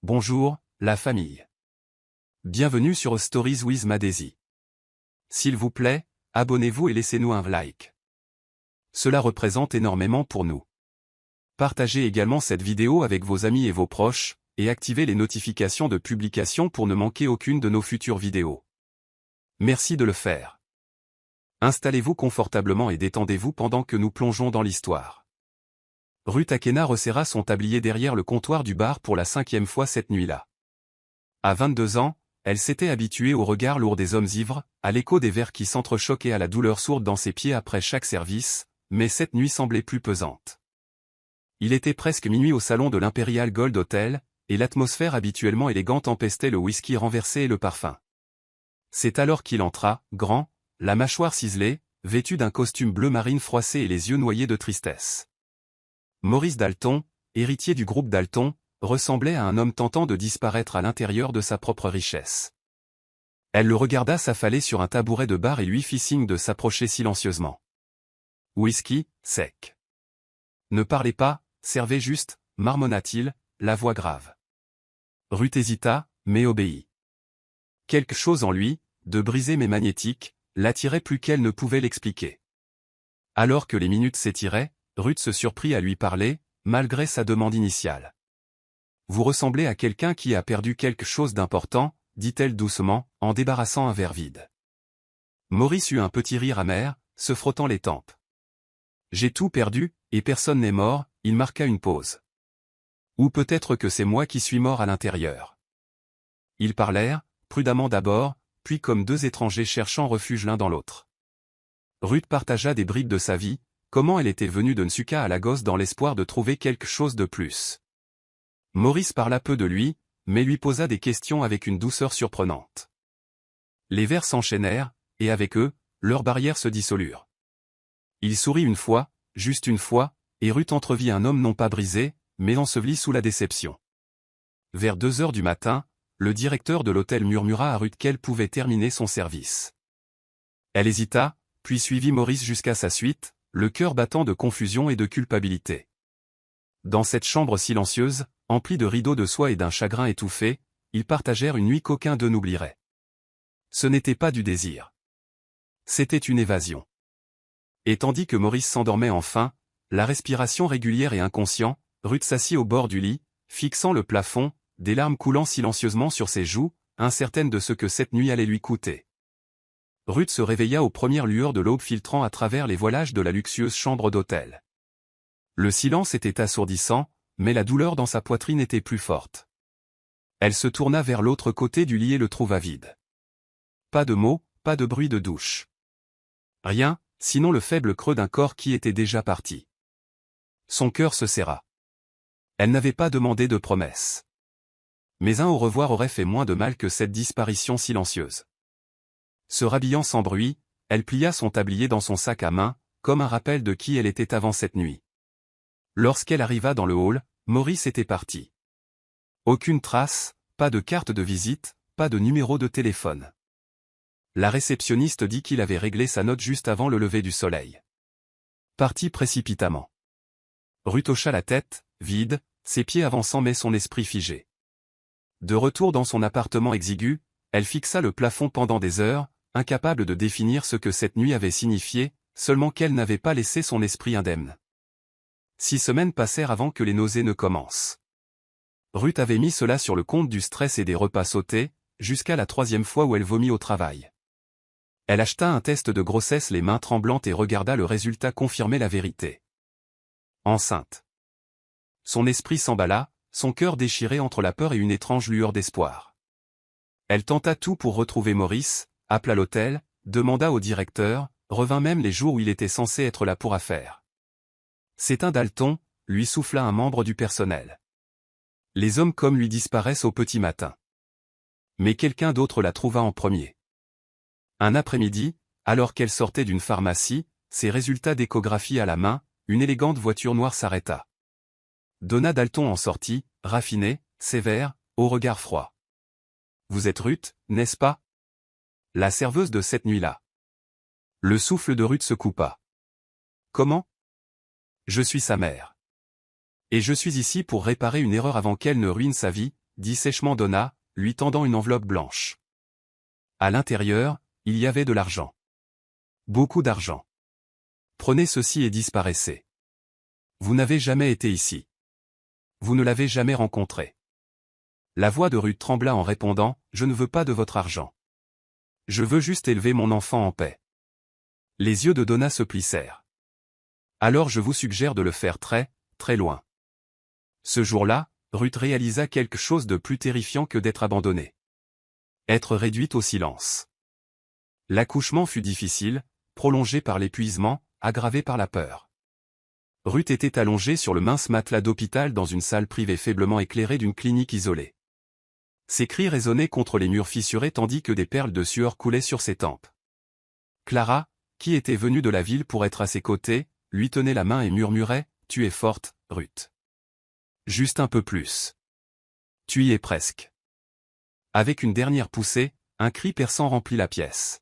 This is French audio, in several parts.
Bonjour, la famille. Bienvenue sur Stories with Madesi. S'il vous plaît, abonnez-vous et laissez-nous un like. Cela représente énormément pour nous. Partagez également cette vidéo avec vos amis et vos proches, et activez les notifications de publication pour ne manquer aucune de nos futures vidéos. Merci de le faire. Installez-vous confortablement et détendez-vous pendant que nous plongeons dans l'histoire. Ruth Akena resserra son tablier derrière le comptoir du bar pour la 5e fois cette nuit-là. À 22 ans, elle s'était habituée au regard lourd des hommes ivres, à l'écho des verres qui s'entrechoquaient, à la douleur sourde dans ses pieds après chaque service, mais cette nuit semblait plus pesante. Il était presque minuit au salon de l'Imperial Gold Hotel, et l'atmosphère habituellement élégante empestait le whisky renversé et le parfum. C'est alors qu'il entra, grand, la mâchoire ciselée, vêtu d'un costume bleu marine froissé et les yeux noyés de tristesse. Maurice Dalton, héritier du groupe Dalton, ressemblait à un homme tentant de disparaître à l'intérieur de sa propre richesse. Elle le regarda s'affaler sur un tabouret de bar et lui fit signe de s'approcher silencieusement. Whisky, sec. Ne parlez pas, servez juste, marmonna-t-il, la voix grave. Ruth hésita, mais obéit. Quelque chose en lui, de brisé mais magnétique, l'attirait plus qu'elle ne pouvait l'expliquer. Alors que les minutes s'étiraient, Ruth se surprit à lui parler, malgré sa demande initiale. « Vous ressemblez à quelqu'un qui a perdu quelque chose d'important, » dit-elle doucement, en débarrassant un verre vide. Maurice eut un petit rire amer, se frottant les tempes. « J'ai tout perdu, et personne n'est mort », il marqua une pause. « Ou peut-être que c'est moi qui suis mort à l'intérieur. » Ils parlèrent, prudemment d'abord, puis comme deux étrangers cherchant refuge l'un dans l'autre. Ruth partagea des bribes de sa vie, comment elle était venue de Nsuka à Lagos dans l'espoir de trouver quelque chose de plus. Maurice parla peu de lui, mais lui posa des questions avec une douceur surprenante. Les vers s'enchaînèrent, et avec eux, leurs barrières se dissolurent. Il sourit une fois, juste une fois, et Ruth entrevit un homme non pas brisé, mais enseveli sous la déception. Vers 2 heures du matin, le directeur de l'hôtel murmura à Ruth qu'elle pouvait terminer son service. Elle hésita, puis suivit Maurice jusqu'à sa suite, le cœur battant de confusion et de culpabilité. Dans cette chambre silencieuse, emplie de rideaux de soie et d'un chagrin étouffé, ils partagèrent une nuit qu'aucun d'eux n'oublierait. Ce n'était pas du désir. C'était une évasion. Et tandis que Maurice s'endormait enfin, la respiration régulière et inconscient, Ruth s'assit au bord du lit, fixant le plafond, des larmes coulant silencieusement sur ses joues, incertaine de ce que cette nuit allait lui coûter. Ruth se réveilla aux premières lueurs de l'aube filtrant à travers les voilages de la luxueuse chambre d'hôtel. Le silence était assourdissant, mais la douleur dans sa poitrine était plus forte. Elle se tourna vers l'autre côté du lit et le trouva vide. Pas de mots, pas de bruit de douche. Rien, sinon le faible creux d'un corps qui était déjà parti. Son cœur se serra. Elle n'avait pas demandé de promesse. Mais un au revoir aurait fait moins de mal que cette disparition silencieuse. Se rhabillant sans bruit, elle plia son tablier dans son sac à main, comme un rappel de qui elle était avant cette nuit. Lorsqu'elle arriva dans le hall, Maurice était parti. Aucune trace, pas de carte de visite, pas de numéro de téléphone. La réceptionniste dit qu'il avait réglé sa note juste avant le lever du soleil. Parti précipitamment. Ruth hocha la tête, vide, ses pieds avançant mais son esprit figé. De retour dans son appartement exigu, elle fixa le plafond pendant des heures, incapable de définir ce que cette nuit avait signifié, seulement qu'elle n'avait pas laissé son esprit indemne. 6 semaines passèrent avant que les nausées ne commencent. Ruth avait mis cela sur le compte du stress et des repas sautés, jusqu'à la 3e fois où elle vomit au travail. Elle acheta un test de grossesse les mains tremblantes et regarda le résultat confirmer la vérité. Enceinte. Son esprit s'emballa, son cœur déchiré entre la peur et une étrange lueur d'espoir. Elle tenta tout pour retrouver Maurice, appela l'hôtel, demanda au directeur, revint même les jours où il était censé être là pour affaires. C'est un Dalton, lui souffla un membre du personnel. Les hommes comme lui disparaissent au petit matin. Mais quelqu'un d'autre la trouva en premier. Un après-midi, alors qu'elle sortait d'une pharmacie, ses résultats d'échographie à la main, une élégante voiture noire s'arrêta. Donna Dalton en sortit, raffinée, sévère, au regard froid. « Vous êtes Ruth, n'est-ce pas ? La serveuse de cette nuit-là. » Le souffle de Ruth se coupa. « Comment ? Je suis sa mère. Et je suis ici pour réparer une erreur avant qu'elle ne ruine sa vie, dit sèchement Donna, lui tendant une enveloppe blanche. À l'intérieur, il y avait de l'argent. Beaucoup d'argent. Prenez ceci et disparaissez. Vous n'avez jamais été ici. Vous ne l'avez jamais rencontré. La voix de Ruth trembla en répondant, je ne veux pas de votre argent. Je veux juste élever mon enfant en paix. Les yeux de Donna se plissèrent. Alors je vous suggère de le faire très, très loin. Ce jour-là, Ruth réalisa quelque chose de plus terrifiant que d'être abandonnée. Être réduite au silence. L'accouchement fut difficile, prolongé par l'épuisement, aggravé par la peur. Ruth était allongée sur le mince matelas d'hôpital dans une salle privée faiblement éclairée d'une clinique isolée. Ses cris résonnaient contre les murs fissurés tandis que des perles de sueur coulaient sur ses tempes. Clara, qui était venue de la ville pour être à ses côtés, lui tenait la main et murmurait, « Tu es forte, Ruth. Juste un peu plus. Tu y es presque. » Avec une dernière poussée, un cri perçant remplit la pièce.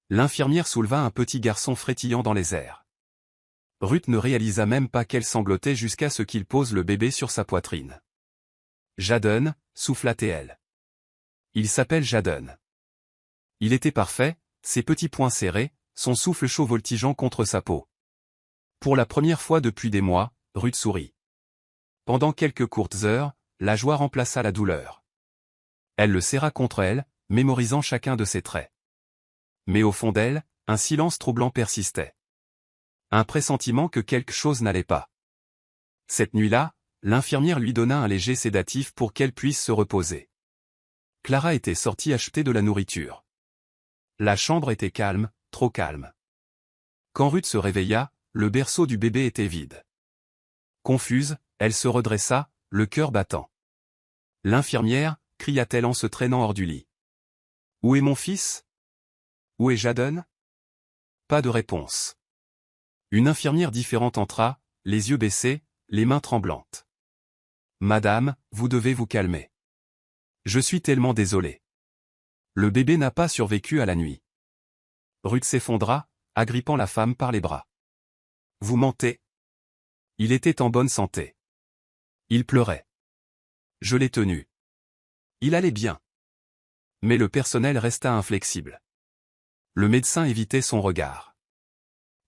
L'infirmière souleva un petit garçon frétillant dans les airs. Ruth ne réalisa même pas qu'elle sanglotait jusqu'à ce qu'il pose le bébé sur sa poitrine. « Jadon » souffla-t-elle. « Il s'appelle Jadon. » Il était parfait, ses petits poings serrés, son souffle chaud voltigeant contre sa peau. Pour la première fois depuis des mois, Ruth sourit. Pendant quelques courtes heures, la joie remplaça la douleur. Elle le serra contre elle, mémorisant chacun de ses traits. Mais au fond d'elle, un silence troublant persistait. Un pressentiment que quelque chose n'allait pas. Cette nuit-là, l'infirmière lui donna un léger sédatif pour qu'elle puisse se reposer. Clara était sortie acheter de la nourriture. La chambre était calme, trop calme. Quand Ruth se réveilla, le berceau du bébé était vide. Confuse, elle se redressa, le cœur battant. « L'infirmière » cria-t-elle en se traînant hors du lit. « Où est mon fils? Où est Jadon ?» Pas de réponse. Une infirmière différente entra, les yeux baissés, les mains tremblantes. « Madame, vous devez vous calmer. Je suis tellement désolée. Le bébé n'a pas survécu à la nuit. » Ruth s'effondra, agrippant la femme par les bras. « Vous mentez. Il était en bonne santé. Il pleurait. Je l'ai tenu. Il allait bien. » Mais le personnel resta inflexible. Le médecin évitait son regard.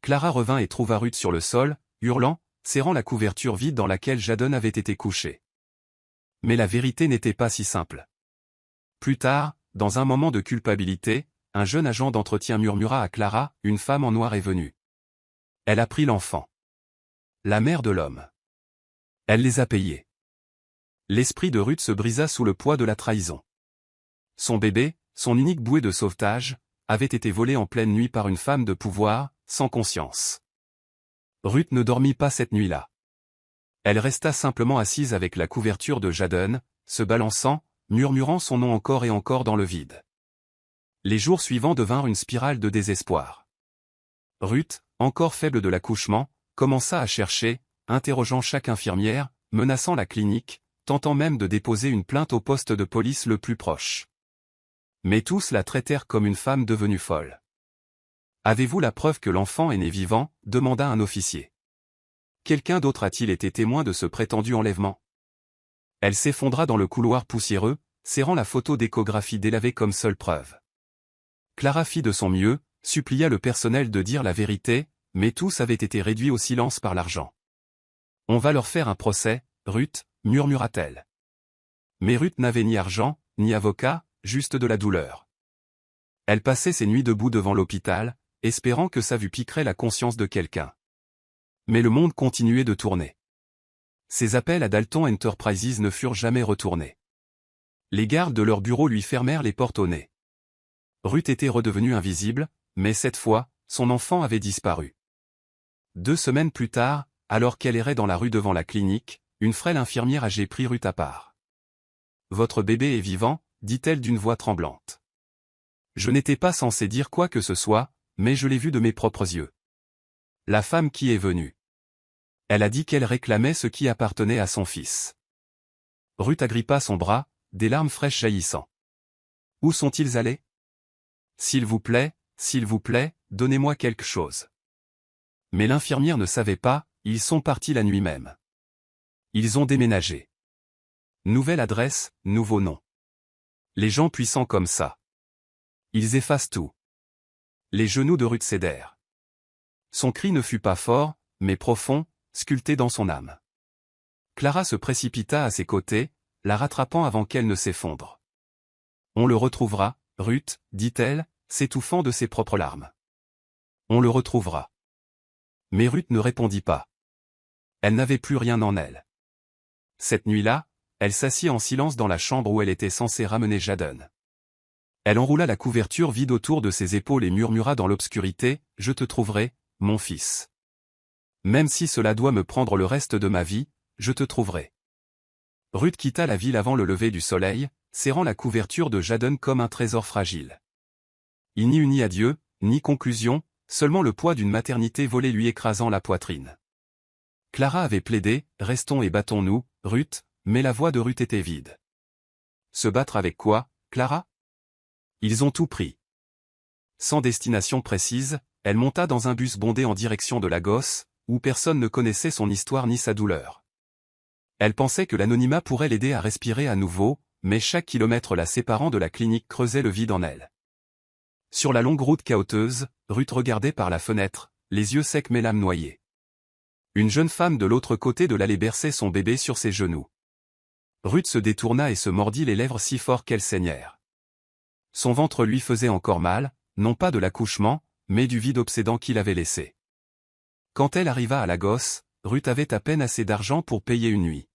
Clara revint et trouva Ruth sur le sol, hurlant, serrant la couverture vide dans laquelle Jadon avait été couché. Mais la vérité n'était pas si simple. Plus tard, dans un moment de culpabilité, un jeune agent d'entretien murmura à Clara, « Une femme en noir est venue. Elle a pris l'enfant. La mère de l'homme. Elle les a payés. » L'esprit de Ruth se brisa sous le poids de la trahison. Son bébé, son unique bouée de sauvetage, avait été volé en pleine nuit par une femme de pouvoir, sans conscience. Ruth ne dormit pas cette nuit-là. Elle resta simplement assise avec la couverture de Jadon, se balançant, murmurant son nom encore et encore dans le vide. Les jours suivants devinrent une spirale de désespoir. Ruth, encore faible de l'accouchement, commença à chercher, interrogeant chaque infirmière, menaçant la clinique, tentant même de déposer une plainte au poste de police le plus proche. Mais tous la traitèrent comme une femme devenue folle. « Avez-vous la preuve que l'enfant est né vivant » demanda un officier. Quelqu'un d'autre a-t-il été témoin de ce prétendu enlèvement? Elle s'effondra dans le couloir poussiéreux, serrant la photo d'échographie délavée comme seule preuve. Clara fit de son mieux, supplia le personnel de dire la vérité, mais tous avaient été réduits au silence par l'argent. « On va leur faire un procès, Ruth » murmura-t-elle. Mais Ruth n'avait ni argent, ni avocat, juste de la douleur. Elle passait ses nuits debout devant l'hôpital, espérant que sa vue piquerait la conscience de quelqu'un. Mais le monde continuait de tourner. Ses appels à Dalton Enterprises ne furent jamais retournés. Les gardes de leur bureau lui fermèrent les portes au nez. Ruth était redevenue invisible, mais cette fois, son enfant avait disparu. 2 semaines plus tard, alors qu'elle errait dans la rue devant la clinique, une frêle infirmière âgée prit Ruth à part. « Votre bébé est vivant » dit-elle d'une voix tremblante. « Je n'étais pas censée dire quoi que ce soit, mais je l'ai vu de mes propres yeux. » La femme qui est venue. Elle a dit qu'elle réclamait ce qui appartenait à son fils. Ruth agrippa son bras, des larmes fraîches jaillissant. « Où sont-ils allés? S'il vous plaît, donnez-moi quelque chose. » Mais l'infirmière ne savait pas, ils sont partis la nuit même. Ils ont déménagé. Nouvelle adresse, nouveau nom. Les gens puissants comme ça. Ils effacent tout. Les genoux de Ruth cédèrent. Son cri ne fut pas fort, mais profond, sculpté dans son âme. Clara se précipita à ses côtés, la rattrapant avant qu'elle ne s'effondre. On le retrouvera, Ruth, dit-elle, s'étouffant de ses propres larmes. On le retrouvera. Mais Ruth ne répondit pas. Elle n'avait plus rien en elle. Cette nuit-là, elle s'assit en silence dans la chambre où elle était censée ramener Jadon. Elle enroula la couverture vide autour de ses épaules et murmura dans l'obscurité, « Je te trouverai, mon fils. Même si cela doit me prendre le reste de ma vie, je te trouverai. » Ruth quitta la ville avant le lever du soleil, serrant la couverture de Jadon comme un trésor fragile. Il n'y eut ni adieu, ni conclusion, seulement le poids d'une maternité volée lui écrasant la poitrine. Clara avait plaidé, « Restons et battons-nous, Ruth », mais la voix de Ruth était vide. Se battre avec quoi, Clara? Ils ont tout pris. Sans destination précise, elle monta dans un bus bondé en direction de Lagos, où personne ne connaissait son histoire ni sa douleur. Elle pensait que l'anonymat pourrait l'aider à respirer à nouveau, mais chaque kilomètre la séparant de la clinique creusait le vide en elle. Sur la longue route cahoteuse, Ruth regardait par la fenêtre, les yeux secs mais l'âme noyée. Une jeune femme de l'autre côté de l'allée berçait son bébé sur ses genoux. Ruth se détourna et se mordit les lèvres si fort qu'elles saignèrent. Son ventre lui faisait encore mal, non pas de l'accouchement, mais du vide obsédant qu'il avait laissé. Quand elle arriva à Lagos, Ruth avait à peine assez d'argent pour payer une nuit.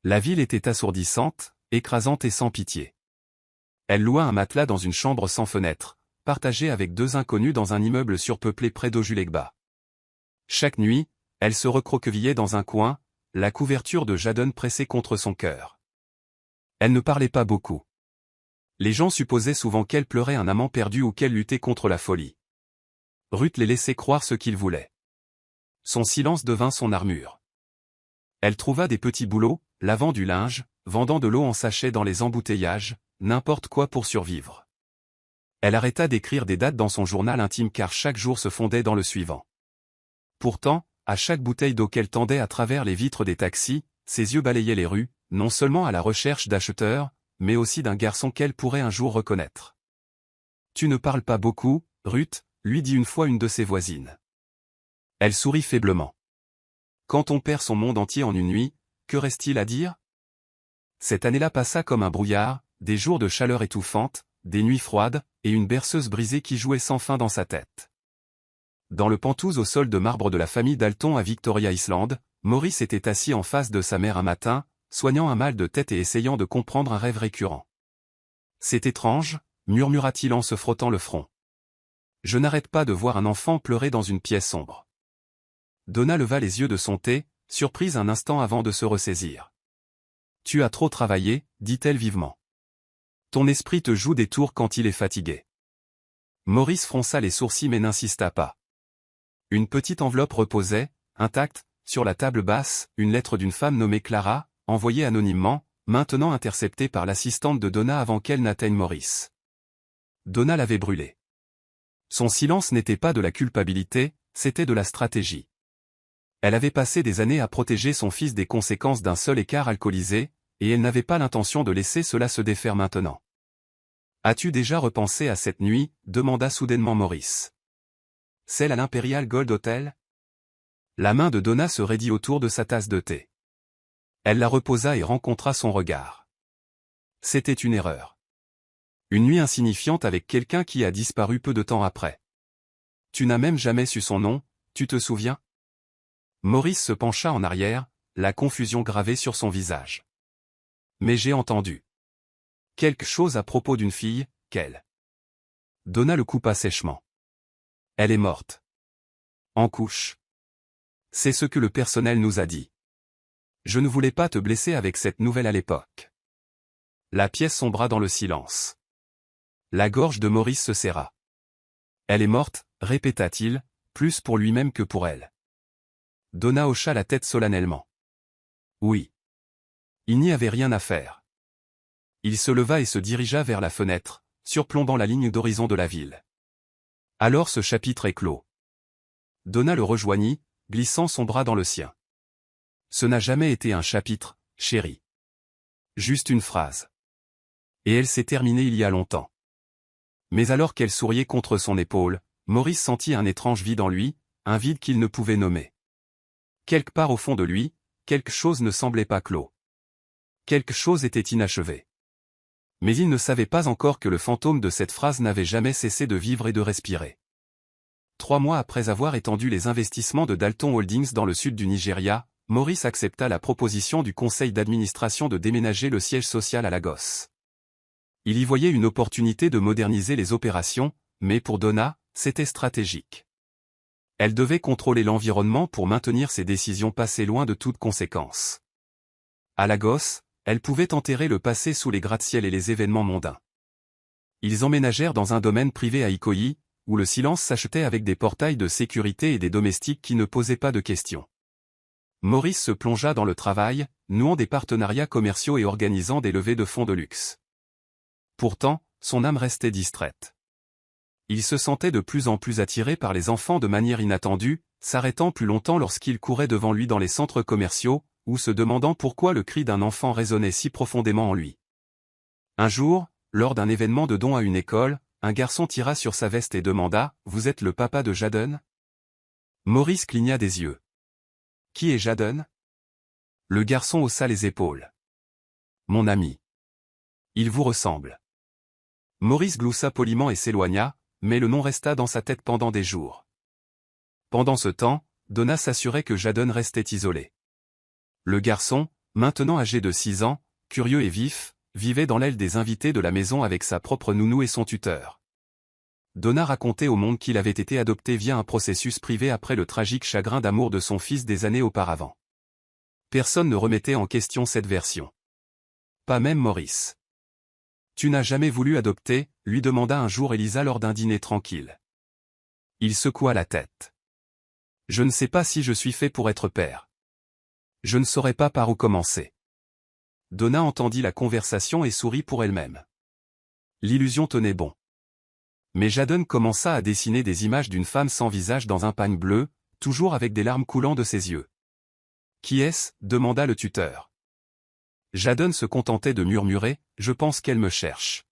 La ville était assourdissante, écrasante et sans pitié. Elle loua un matelas dans une chambre sans fenêtre, partagée avec deux inconnus dans un immeuble surpeuplé près d'Ojulegba. Chaque nuit, elle se recroquevillait dans un coin, la couverture de Jadon pressée contre son cœur. Elle ne parlait pas beaucoup. Les gens supposaient souvent qu'elle pleurait un amant perdu ou qu'elle luttait contre la folie. Ruth les laissait croire ce qu'ils voulaient. Son silence devint son armure. Elle trouva des petits boulots, lavant du linge, vendant de l'eau en sachet dans les embouteillages, n'importe quoi pour survivre. Elle arrêta d'écrire des dates dans son journal intime car chaque jour se fondait dans le suivant. Pourtant, à chaque bouteille d'eau qu'elle tendait à travers les vitres des taxis, ses yeux balayaient les rues, non seulement à la recherche d'acheteurs, mais aussi d'un garçon qu'elle pourrait un jour reconnaître. « Tu ne parles pas beaucoup, Ruth », lui dit une fois une de ses voisines. Elle sourit faiblement. Quand on perd son monde entier en une nuit, que reste-t-il à dire? Cette année-là passa comme un brouillard, des jours de chaleur étouffante, des nuits froides, et une berceuse brisée qui jouait sans fin dans sa tête. Dans le penthouse au sol de marbre de la famille Dalton à Victoria Island, Maurice était assis en face de sa mère un matin, soignant un mal de tête et essayant de comprendre un rêve récurrent. « C'est étrange », murmura-t-il en se frottant le front. « Je n'arrête pas de voir un enfant pleurer dans une pièce sombre. » Donna leva les yeux de son thé, surprise un instant avant de se ressaisir. « Tu as trop travaillé, dit-elle vivement. Ton esprit te joue des tours quand il est fatigué. » Maurice fronça les sourcils mais n'insista pas. Une petite enveloppe reposait, intacte, sur la table basse, une lettre d'une femme nommée Clara, envoyée anonymement, maintenant interceptée par l'assistante de Donna avant qu'elle n'atteigne Maurice. Donna l'avait brûlée. Son silence n'était pas de la culpabilité, c'était de la stratégie. Elle avait passé des années à protéger son fils des conséquences d'un seul écart alcoolisé, et elle n'avait pas l'intention de laisser cela se défaire maintenant. « As-tu déjà repensé à cette nuit ?» demanda soudainement Maurice. « Celle à l'Imperial Gold Hotel ?» La main de Donna se raidit autour de sa tasse de thé. Elle la reposa et rencontra son regard. C'était une erreur. Une nuit insignifiante avec quelqu'un qui a disparu peu de temps après. Tu n'as même jamais su son nom, tu te souviens? Maurice se pencha en arrière, la confusion gravée sur son visage. Mais j'ai entendu quelque chose à propos d'une fille, qu'elle. Donna le coupa sèchement. Elle est morte. En couche. C'est ce que le personnel nous a dit. Je ne voulais pas te blesser avec cette nouvelle à l'époque. La pièce sombra dans le silence. La gorge de Maurice se serra. Elle est morte, répéta-t-il, plus pour lui-même que pour elle. Donna hocha la tête solennellement. Oui. Il n'y avait rien à faire. Il se leva et se dirigea vers la fenêtre, surplombant la ligne d'horizon de la ville. Alors ce chapitre est clos. Donna le rejoignit, glissant son bras dans le sien. Ce n'a jamais été un chapitre, chérie. Juste une phrase. Et elle s'est terminée il y a longtemps. Mais alors qu'elle souriait contre son épaule, Maurice sentit un étrange vide en lui, un vide qu'il ne pouvait nommer. Quelque part au fond de lui, quelque chose ne semblait pas clos. Quelque chose était inachevé. Mais il ne savait pas encore que le fantôme de cette phrase n'avait jamais cessé de vivre et de respirer. 3 mois après avoir étendu les investissements de Dalton Holdings dans le sud du Nigeria, Maurice accepta la proposition du conseil d'administration de déménager le siège social à Lagos. Il y voyait une opportunité de moderniser les opérations, mais pour Donna, c'était stratégique. Elle devait contrôler l'environnement pour maintenir ses décisions passées loin de toute conséquence. À Lagos, elle pouvait enterrer le passé sous les gratte-ciel et les événements mondains. Ils emménagèrent dans un domaine privé à Ikoyi, où le silence s'achetait avec des portails de sécurité et des domestiques qui ne posaient pas de questions. Maurice se plongea dans le travail, nouant des partenariats commerciaux et organisant des levées de fonds de luxe. Pourtant, son âme restait distraite. Il se sentait de plus en plus attiré par les enfants de manière inattendue, s'arrêtant plus longtemps lorsqu'ils couraient devant lui dans les centres commerciaux, ou se demandant pourquoi le cri d'un enfant résonnait si profondément en lui. Un jour, lors d'un événement de don à une école, un garçon tira sur sa veste et demanda « Vous êtes le papa de Jadon ?» Maurice cligna des yeux. « Qui est Jadon ?» Le garçon haussa les épaules. « Mon ami. Il vous ressemble. » Maurice gloussa poliment et s'éloigna, mais le nom resta dans sa tête pendant des jours. Pendant ce temps, Donna s'assurait que Jadon restait isolé. Le garçon, maintenant âgé de 6 ans, curieux et vif, vivait dans l'aile des invités de la maison avec sa propre nounou et son tuteur. Donna racontait au monde qu'il avait été adopté via un processus privé après le tragique chagrin d'amour de son fils des années auparavant. Personne ne remettait en question cette version. Pas même Maurice. « Tu n'as jamais voulu adopter ?» lui demanda un jour Elisa lors d'un dîner tranquille. Il secoua la tête. « Je ne sais pas si je suis fait pour être père. Je ne saurais pas par où commencer. » Donna entendit la conversation et sourit pour elle-même. L'illusion tenait bon. Mais Jadon commença à dessiner des images d'une femme sans visage dans un pagne bleu, toujours avec des larmes coulant de ses yeux. « Qui est-ce » demanda le tuteur. Jadon se contentait de murmurer « Je pense qu'elle me cherche. »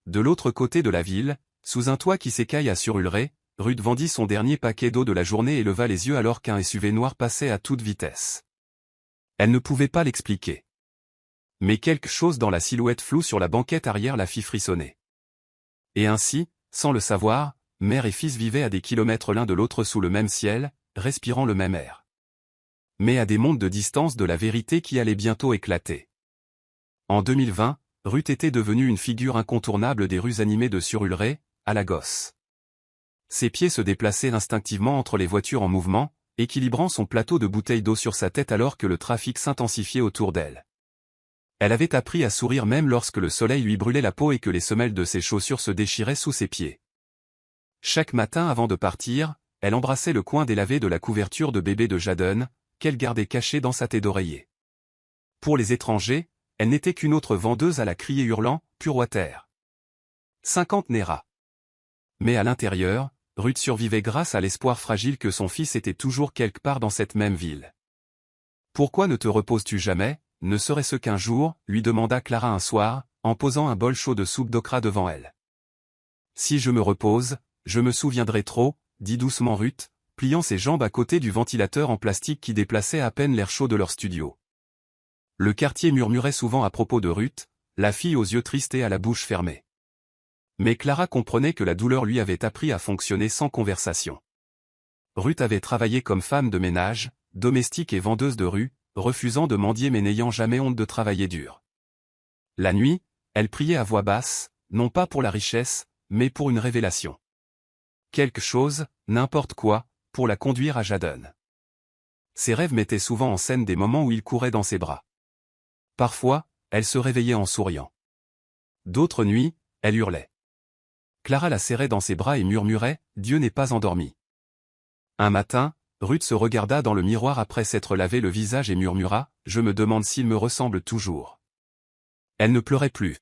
De l'autre côté de la ville, sous un toit qui s'écaille à Surulere, Ruth vendit son dernier paquet d'eau de la journée et leva les yeux alors qu'un SUV noir passait à toute vitesse. Elle ne pouvait pas l'expliquer. Mais quelque chose dans la silhouette floue sur la banquette arrière la fit frissonner. Et ainsi, sans le savoir, mère et fils vivaient à des kilomètres l'un de l'autre sous le même ciel, respirant le même air. Mais à des mondes de distance de la vérité qui allait bientôt éclater. En 2020, Ruth était devenue une figure incontournable des rues animées de Surulere, à Lagos. Ses pieds se déplaçaient instinctivement entre les voitures en mouvement, équilibrant son plateau de bouteilles d'eau sur sa tête alors que le trafic s'intensifiait autour d'elle. Elle avait appris à sourire même lorsque le soleil lui brûlait la peau et que les semelles de ses chaussures se déchiraient sous ses pieds. Chaque matin avant de partir, elle embrassait le coin délavé de la couverture de bébé de Jadon, qu'elle gardait caché dans sa tête d'oreiller. Pour les étrangers, elle n'était qu'une autre vendeuse à la criée hurlant « Pure water ». 50 Naira. Mais à l'intérieur, Ruth survivait grâce à l'espoir fragile que son fils était toujours quelque part dans cette même ville. « Pourquoi ne te reposes-tu jamais, ne serait-ce qu'un jour ?» lui demanda Clara un soir, en posant un bol chaud de soupe d'okra devant elle. « Si je me repose, je me souviendrai trop », dit doucement Ruth, pliant ses jambes à côté du ventilateur en plastique qui déplaçait à peine l'air chaud de leur studio. Le quartier murmurait souvent à propos de Ruth, la fille aux yeux tristes et à la bouche fermée. Mais Clara comprenait que la douleur lui avait appris à fonctionner sans conversation. Ruth avait travaillé comme femme de ménage, domestique et vendeuse de rue, refusant de mendier mais n'ayant jamais honte de travailler dur. La nuit, elle priait à voix basse, non pas pour la richesse, mais pour une révélation. Quelque chose, n'importe quoi, pour la conduire à Jadon. Ses rêves mettaient souvent en scène des moments où il courait dans ses bras. Parfois, elle se réveillait en souriant. D'autres nuits, elle hurlait. Clara la serrait dans ses bras et murmurait « Dieu n'est pas endormi ». Un matin, Ruth se regarda dans le miroir après s'être lavé le visage et murmura « Je me demande s'il me ressemble toujours ». Elle ne pleurait plus.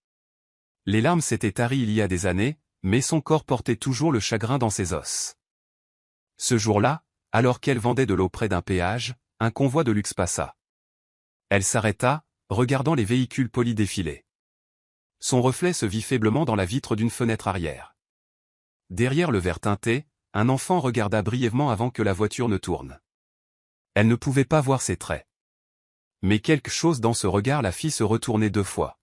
Les larmes s'étaient taries il y a des années, mais son corps portait toujours le chagrin dans ses os. Ce jour-là, alors qu'elle vendait de l'eau près d'un péage, un convoi de luxe passa. Elle s'arrêta, regardant les véhicules polis défiler. Son reflet se vit faiblement dans la vitre d'une fenêtre arrière. Derrière le verre teinté, un enfant regarda brièvement avant que la voiture ne tourne. Elle ne pouvait pas voir ses traits. Mais quelque chose dans ce regard la fit se retourner 2 fois.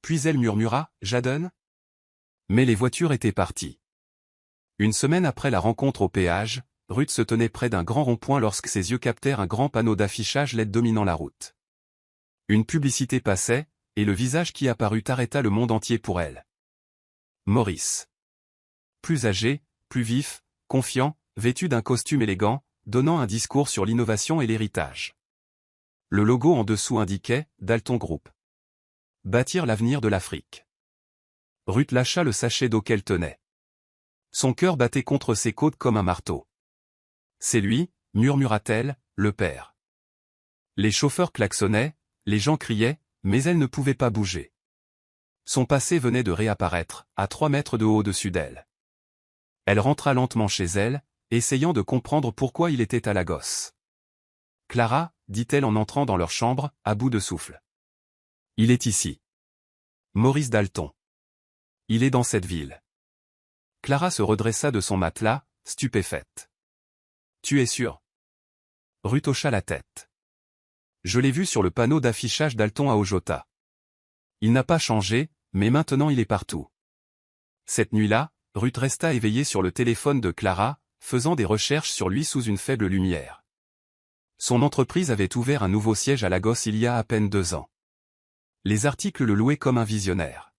Puis elle murmura « Jadon ?» Mais les voitures étaient parties. Une semaine après la rencontre au péage, Ruth se tenait près d'un grand rond-point lorsque ses yeux captèrent un grand panneau d'affichage LED dominant la route. Une publicité passait, et le visage qui apparut arrêta le monde entier pour elle. Maurice. Plus âgé, plus vif, confiant, vêtu d'un costume élégant, donnant un discours sur l'innovation et l'héritage. Le logo en dessous indiquait « Dalton Group ». Bâtir l'avenir de l'Afrique. Ruth lâcha le sachet d'eau qu'elle tenait. Son cœur battait contre ses côtes comme un marteau. C'est lui, murmura-t-elle, le père. Les chauffeurs klaxonnaient, les gens criaient, mais elle ne pouvait pas bouger. Son passé venait de réapparaître, à 3 mètres de haut au-dessus d'elle. Elle rentra lentement chez elle, essayant de comprendre pourquoi il était à la gosse. « Clara » dit-elle en entrant dans leur chambre, à bout de souffle. « Il est ici. Maurice Dalton. Il est dans cette ville. » Clara se redressa de son matelas, stupéfaite. « Tu es sûre ?» Ruth hocha la tête. « Je l'ai vu sur le panneau d'affichage Dalton à Ojota. Il n'a pas changé, mais maintenant il est partout. » Cette nuit-là, Ruth resta éveillée sur le téléphone de Clara, faisant des recherches sur lui sous une faible lumière. Son entreprise avait ouvert un nouveau siège à Lagos il y a à peine 2 ans. Les articles le louaient comme un visionnaire.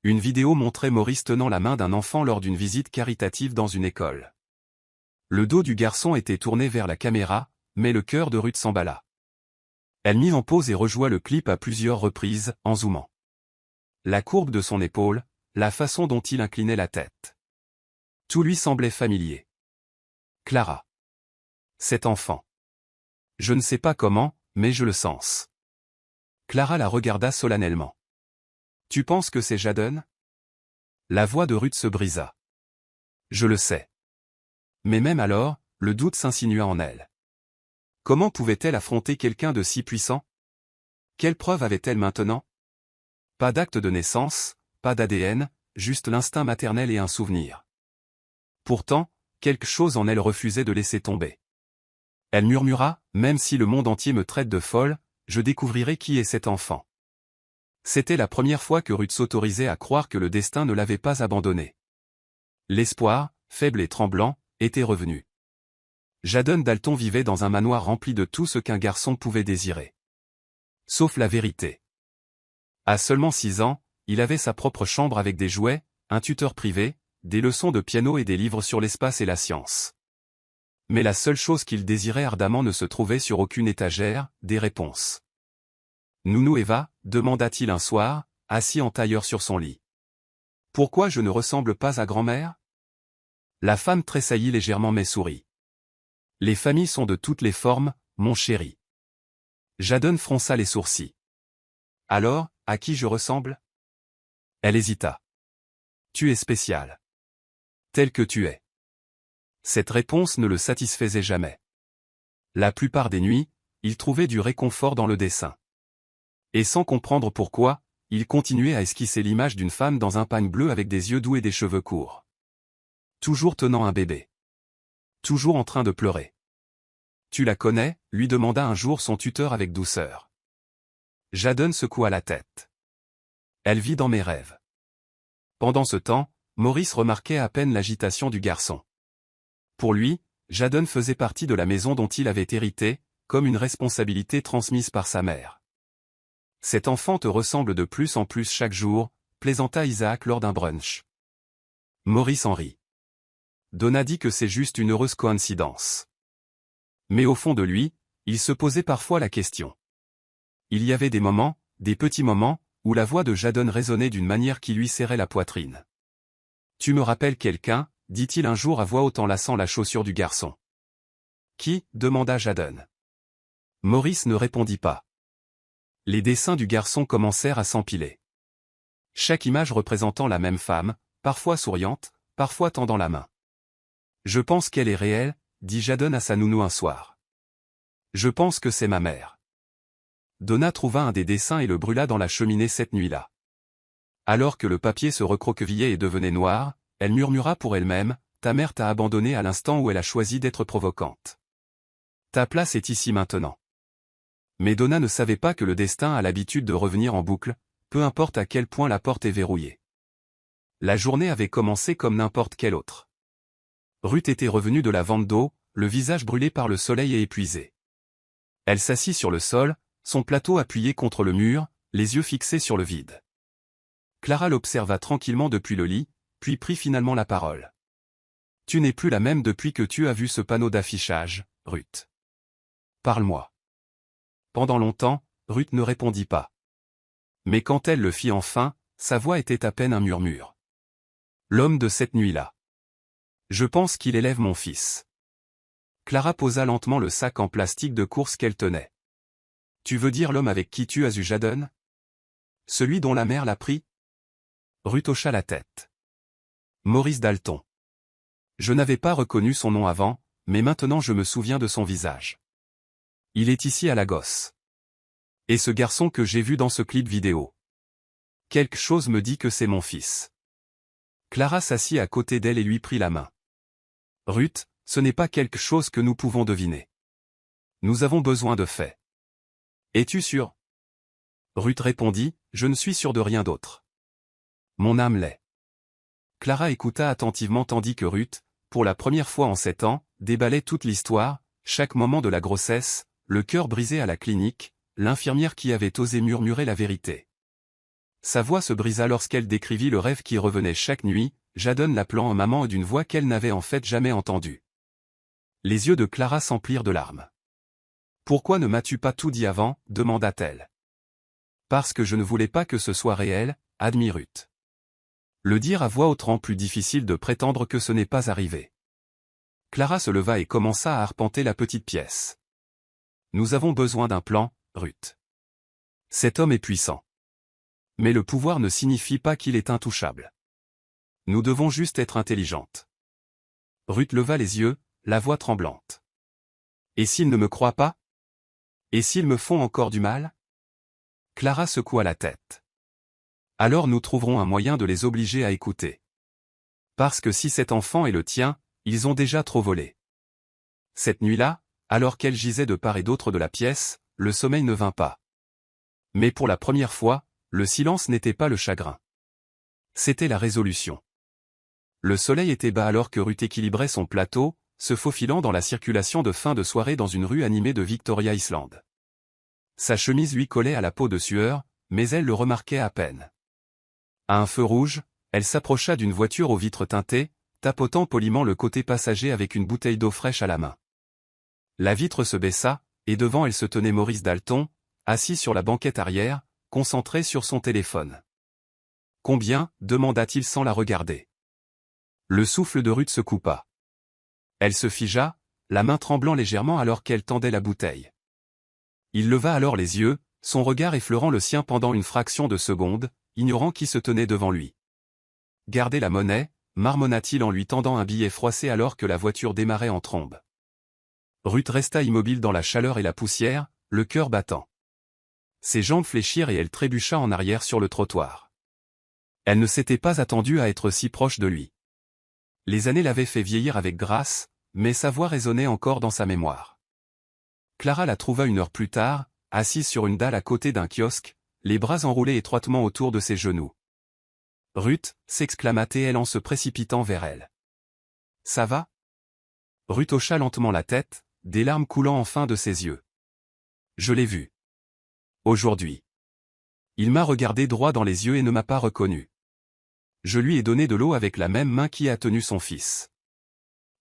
Une vidéo montrait Maurice tenant la main d'un enfant lors d'une visite caritative dans une école. Le dos du garçon était tourné vers la caméra, mais le cœur de Ruth s'emballa. Elle mit en pause et rejoua le clip à plusieurs reprises, en zoomant. La courbe de son épaule, la façon dont il inclinait la tête. Tout lui semblait familier. Clara. Cet enfant. Je ne sais pas comment, mais je le sens. Clara la regarda solennellement. Tu penses que c'est Jadon ? La voix de Ruth se brisa. Je le sais. Mais même alors, le doute s'insinua en elle. Comment pouvait-elle affronter quelqu'un de si puissant ? Quelle preuve avait-elle maintenant ? Pas d'acte de naissance, pas d'ADN, juste l'instinct maternel et un souvenir. Pourtant, quelque chose en elle refusait de laisser tomber. Elle murmura, même si le monde entier me traite de folle, je découvrirai qui est cet enfant. C'était la première fois que Ruth s'autorisait à croire que le destin ne l'avait pas abandonnée. L'espoir, faible et tremblant, était revenu. Jadon Dalton vivait dans un manoir rempli de tout ce qu'un garçon pouvait désirer. Sauf la vérité. À seulement 6 ans, il avait sa propre chambre avec des jouets, un tuteur privé, des leçons de piano et des livres sur l'espace et la science. Mais la seule chose qu'il désirait ardemment ne se trouvait sur aucune étagère, des réponses. « Nounou Eva » demanda-t-il un soir, assis en tailleur sur son lit. « Pourquoi je ne ressemble pas à grand-mère » La femme tressaillit légèrement mais sourit. « Les familles sont de toutes les formes, mon chéri. » Jadon fronça les sourcils. « Alors, à qui je ressemble ?» Elle hésita. « Tu es spécial. Tel que tu es. » Cette réponse ne le satisfaisait jamais. La plupart des nuits, il trouvait du réconfort dans le dessin. Et sans comprendre pourquoi, il continuait à esquisser l'image d'une femme dans un pagne bleu avec des yeux doux et des cheveux courts. Toujours tenant un bébé. Toujours en train de pleurer. « Tu la connais » lui demanda un jour son tuteur avec douceur. Jadon secoua la tête. « Elle vit dans mes rêves. » Pendant ce temps, Maurice remarquait à peine l'agitation du garçon. Pour lui, Jadon faisait partie de la maison dont il avait hérité, comme une responsabilité transmise par sa mère. « Cet enfant te ressemble de plus en plus chaque jour », plaisanta Isaac lors d'un brunch. Maurice en rit. Donna dit que c'est juste une heureuse coïncidence. Mais au fond de lui, il se posait parfois la question. Il y avait des moments, des petits moments, où la voix de Jadon résonnait d'une manière qui lui serrait la poitrine. « Tu me rappelles quelqu'un » dit-il un jour à voix haute en laçant la chaussure du garçon. « Qui » demanda Jadon. Maurice ne répondit pas. Les dessins du garçon commencèrent à s'empiler. Chaque image représentant la même femme, parfois souriante, parfois tendant la main. « Je pense qu'elle est réelle » dit Jadon à sa nounou un soir. « Je pense que c'est ma mère. » Donna trouva un des dessins et le brûla dans la cheminée cette nuit-là. Alors que le papier se recroquevillait et devenait noir, elle murmura pour elle-même, « Ta mère t'a abandonné à l'instant où elle a choisi d'être provocante. Ta place est ici maintenant. » Mais Donna ne savait pas que le destin a l'habitude de revenir en boucle, peu importe à quel point la porte est verrouillée. La journée avait commencé comme n'importe quelle autre. Ruth était revenue de la vente d'eau, le visage brûlé par le soleil et épuisé. Elle s'assit sur le sol, son plateau appuyé contre le mur, les yeux fixés sur le vide. Clara l'observa tranquillement depuis le lit, puis prit finalement la parole. « Tu n'es plus la même depuis que tu as vu ce panneau d'affichage, Ruth. Parle-moi. » Pendant longtemps, Ruth ne répondit pas. Mais quand elle le fit enfin, sa voix était à peine un murmure. « L'homme de cette nuit-là. Je pense qu'il élève mon fils. » Clara posa lentement le sac en plastique de course qu'elle tenait. « Tu veux dire l'homme avec qui tu as eu Jadon? Celui dont la mère l'a pris? » Ruth hocha la tête. « Maurice Dalton. Je n'avais pas reconnu son nom avant, mais maintenant je me souviens de son visage. Il est ici à Lagos. Et ce garçon que j'ai vu dans ce clip vidéo. Quelque chose me dit que c'est mon fils. » Clara s'assit à côté d'elle et lui prit la main. « Ruth, ce n'est pas quelque chose que nous pouvons deviner. Nous avons besoin de faits. Es-tu sûre? » Ruth répondit, « Je ne suis sûre de rien d'autre. Mon âme l'est. » Clara écouta attentivement tandis que Ruth, pour la première fois en 7 ans, déballait toute l'histoire, chaque moment de la grossesse, le cœur brisé à la clinique, l'infirmière qui avait osé murmurer la vérité. Sa voix se brisa lorsqu'elle décrivit le rêve qui revenait chaque nuit, Jadon l'appelant en maman d'une voix qu'elle n'avait en fait jamais entendue. Les yeux de Clara s'emplirent de larmes. « Pourquoi ne m'as-tu pas tout dit avant ?» demanda-t-elle. « Parce que je ne voulais pas que ce soit réel, » admit Ruth. Le dire à voix haute rend plus difficile de prétendre que ce n'est pas arrivé. Clara se leva et commença à arpenter la petite pièce. « Nous avons besoin d'un plan, Ruth. Cet homme est puissant. Mais le pouvoir ne signifie pas qu'il est intouchable. Nous devons juste être intelligentes. » Ruth leva les yeux, la voix tremblante. « Et s'ils ne me croient pas? Et s'ils me font encore du mal? » Clara secoua la tête. « Alors nous trouverons un moyen de les obliger à écouter. Parce que si cet enfant est le tien, ils ont déjà trop volé. » Cette nuit-là, alors qu'elle gisait de part et d'autre de la pièce, le sommeil ne vint pas. Mais pour la première fois, le silence n'était pas le chagrin. C'était la résolution. Le soleil était bas alors que Ruth équilibrait son plateau, se faufilant dans la circulation de fin de soirée dans une rue animée de Victoria Island. Sa chemise lui collait à la peau de sueur, mais elle le remarquait à peine. À un feu rouge, elle s'approcha d'une voiture aux vitres teintées, tapotant poliment le côté passager avec une bouteille d'eau fraîche à la main. La vitre se baissa, et devant elle se tenait Maurice Dalton, assis sur la banquette arrière, concentré sur son téléphone. « Combien ?» demanda-t-il sans la regarder. Le souffle de Ruth se coupa. Elle se figea, la main tremblant légèrement alors qu'elle tendait la bouteille. Il leva alors les yeux, son regard effleurant le sien pendant une fraction de seconde, ignorant qui se tenait devant lui. « Gardez la monnaie » marmonna-t-il en lui tendant un billet froissé alors que la voiture démarrait en trombe. Ruth resta immobile dans la chaleur et la poussière, le cœur battant. Ses jambes fléchirent et elle trébucha en arrière sur le trottoir. Elle ne s'était pas attendue à être si proche de lui. Les années l'avaient fait vieillir avec grâce, mais sa voix résonnait encore dans sa mémoire. Clara la trouva 1 heure plus tard, assise sur une dalle à côté d'un kiosque, les bras enroulés étroitement autour de ses genoux. « Ruth » s'exclama-t-elle en se précipitant vers elle. « Ça va ?» Ruth hocha lentement la tête, des larmes coulant enfin de ses yeux. « Je l'ai vu. Aujourd'hui. Il m'a regardé droit dans les yeux et ne m'a pas reconnu. Je lui ai donné de l'eau avec la même main qui a tenu son fils.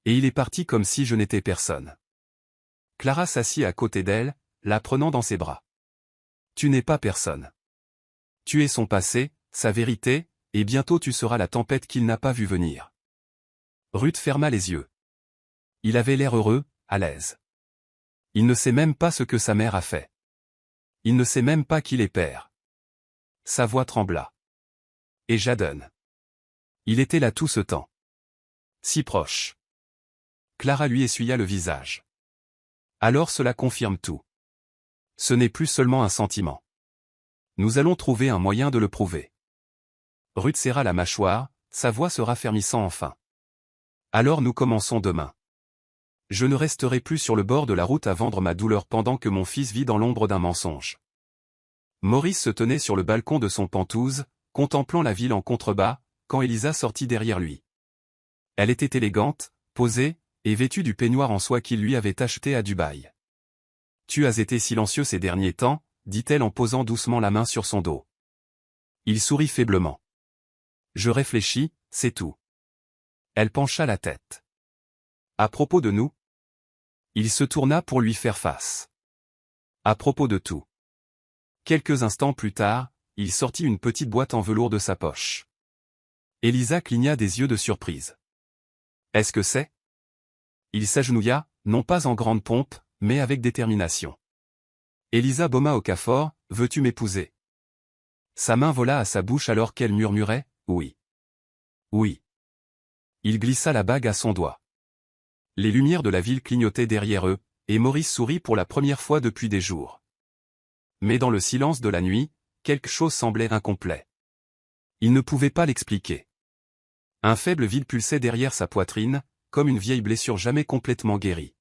Et il est parti comme si je n'étais personne. » Clara s'assit à côté d'elle, la prenant dans ses bras. « Tu n'es pas personne. Tu es son passé, sa vérité, et bientôt tu seras la tempête qu'il n'a pas vue venir. » Ruth ferma les yeux. Il avait l'air heureux, à l'aise. Il ne sait même pas ce que sa mère a fait. Il ne sait même pas qu'il est père. Sa voix trembla. Et Jadon. Il était là tout ce temps. Si proche. Clara lui essuya le visage. Alors cela confirme tout. Ce n'est plus seulement un sentiment. Nous allons trouver un moyen de le prouver. Ruth serra la mâchoire, sa voix se raffermissant enfin. Alors nous commençons demain. Je ne resterai plus sur le bord de la route à vendre ma douleur pendant que mon fils vit dans l'ombre d'un mensonge. Maurice se tenait sur le balcon de son Penthouse, contemplant la ville en contrebas, quand Elisa sortit derrière lui. Elle était élégante, posée, et vêtue du peignoir en soie qu'il lui avait acheté à Dubaï. « Tu as été silencieux ces derniers temps », dit-elle en posant doucement la main sur son dos. Il sourit faiblement. « Je réfléchis, c'est tout. » Elle pencha la tête. « À propos de nous ?» Il se tourna pour lui faire face. « À propos de tout. » Quelques instants plus tard, il sortit une petite boîte en velours de sa poche. Elisa cligna des yeux de surprise. « Est-ce que c'est ?» Il s'agenouilla, non pas en grande pompe, mais avec détermination. Elisa Boma Okafor, veux-tu m'épouser? Sa main vola à sa bouche alors qu'elle murmurait, oui. Oui. Il glissa la bague à son doigt. Les lumières de la ville clignotaient derrière eux, et Maurice sourit pour la première fois depuis des jours. Mais dans le silence de la nuit, quelque chose semblait incomplet. Il ne pouvait pas l'expliquer. Un faible vide pulsait derrière sa poitrine, comme une vieille blessure jamais complètement guérie.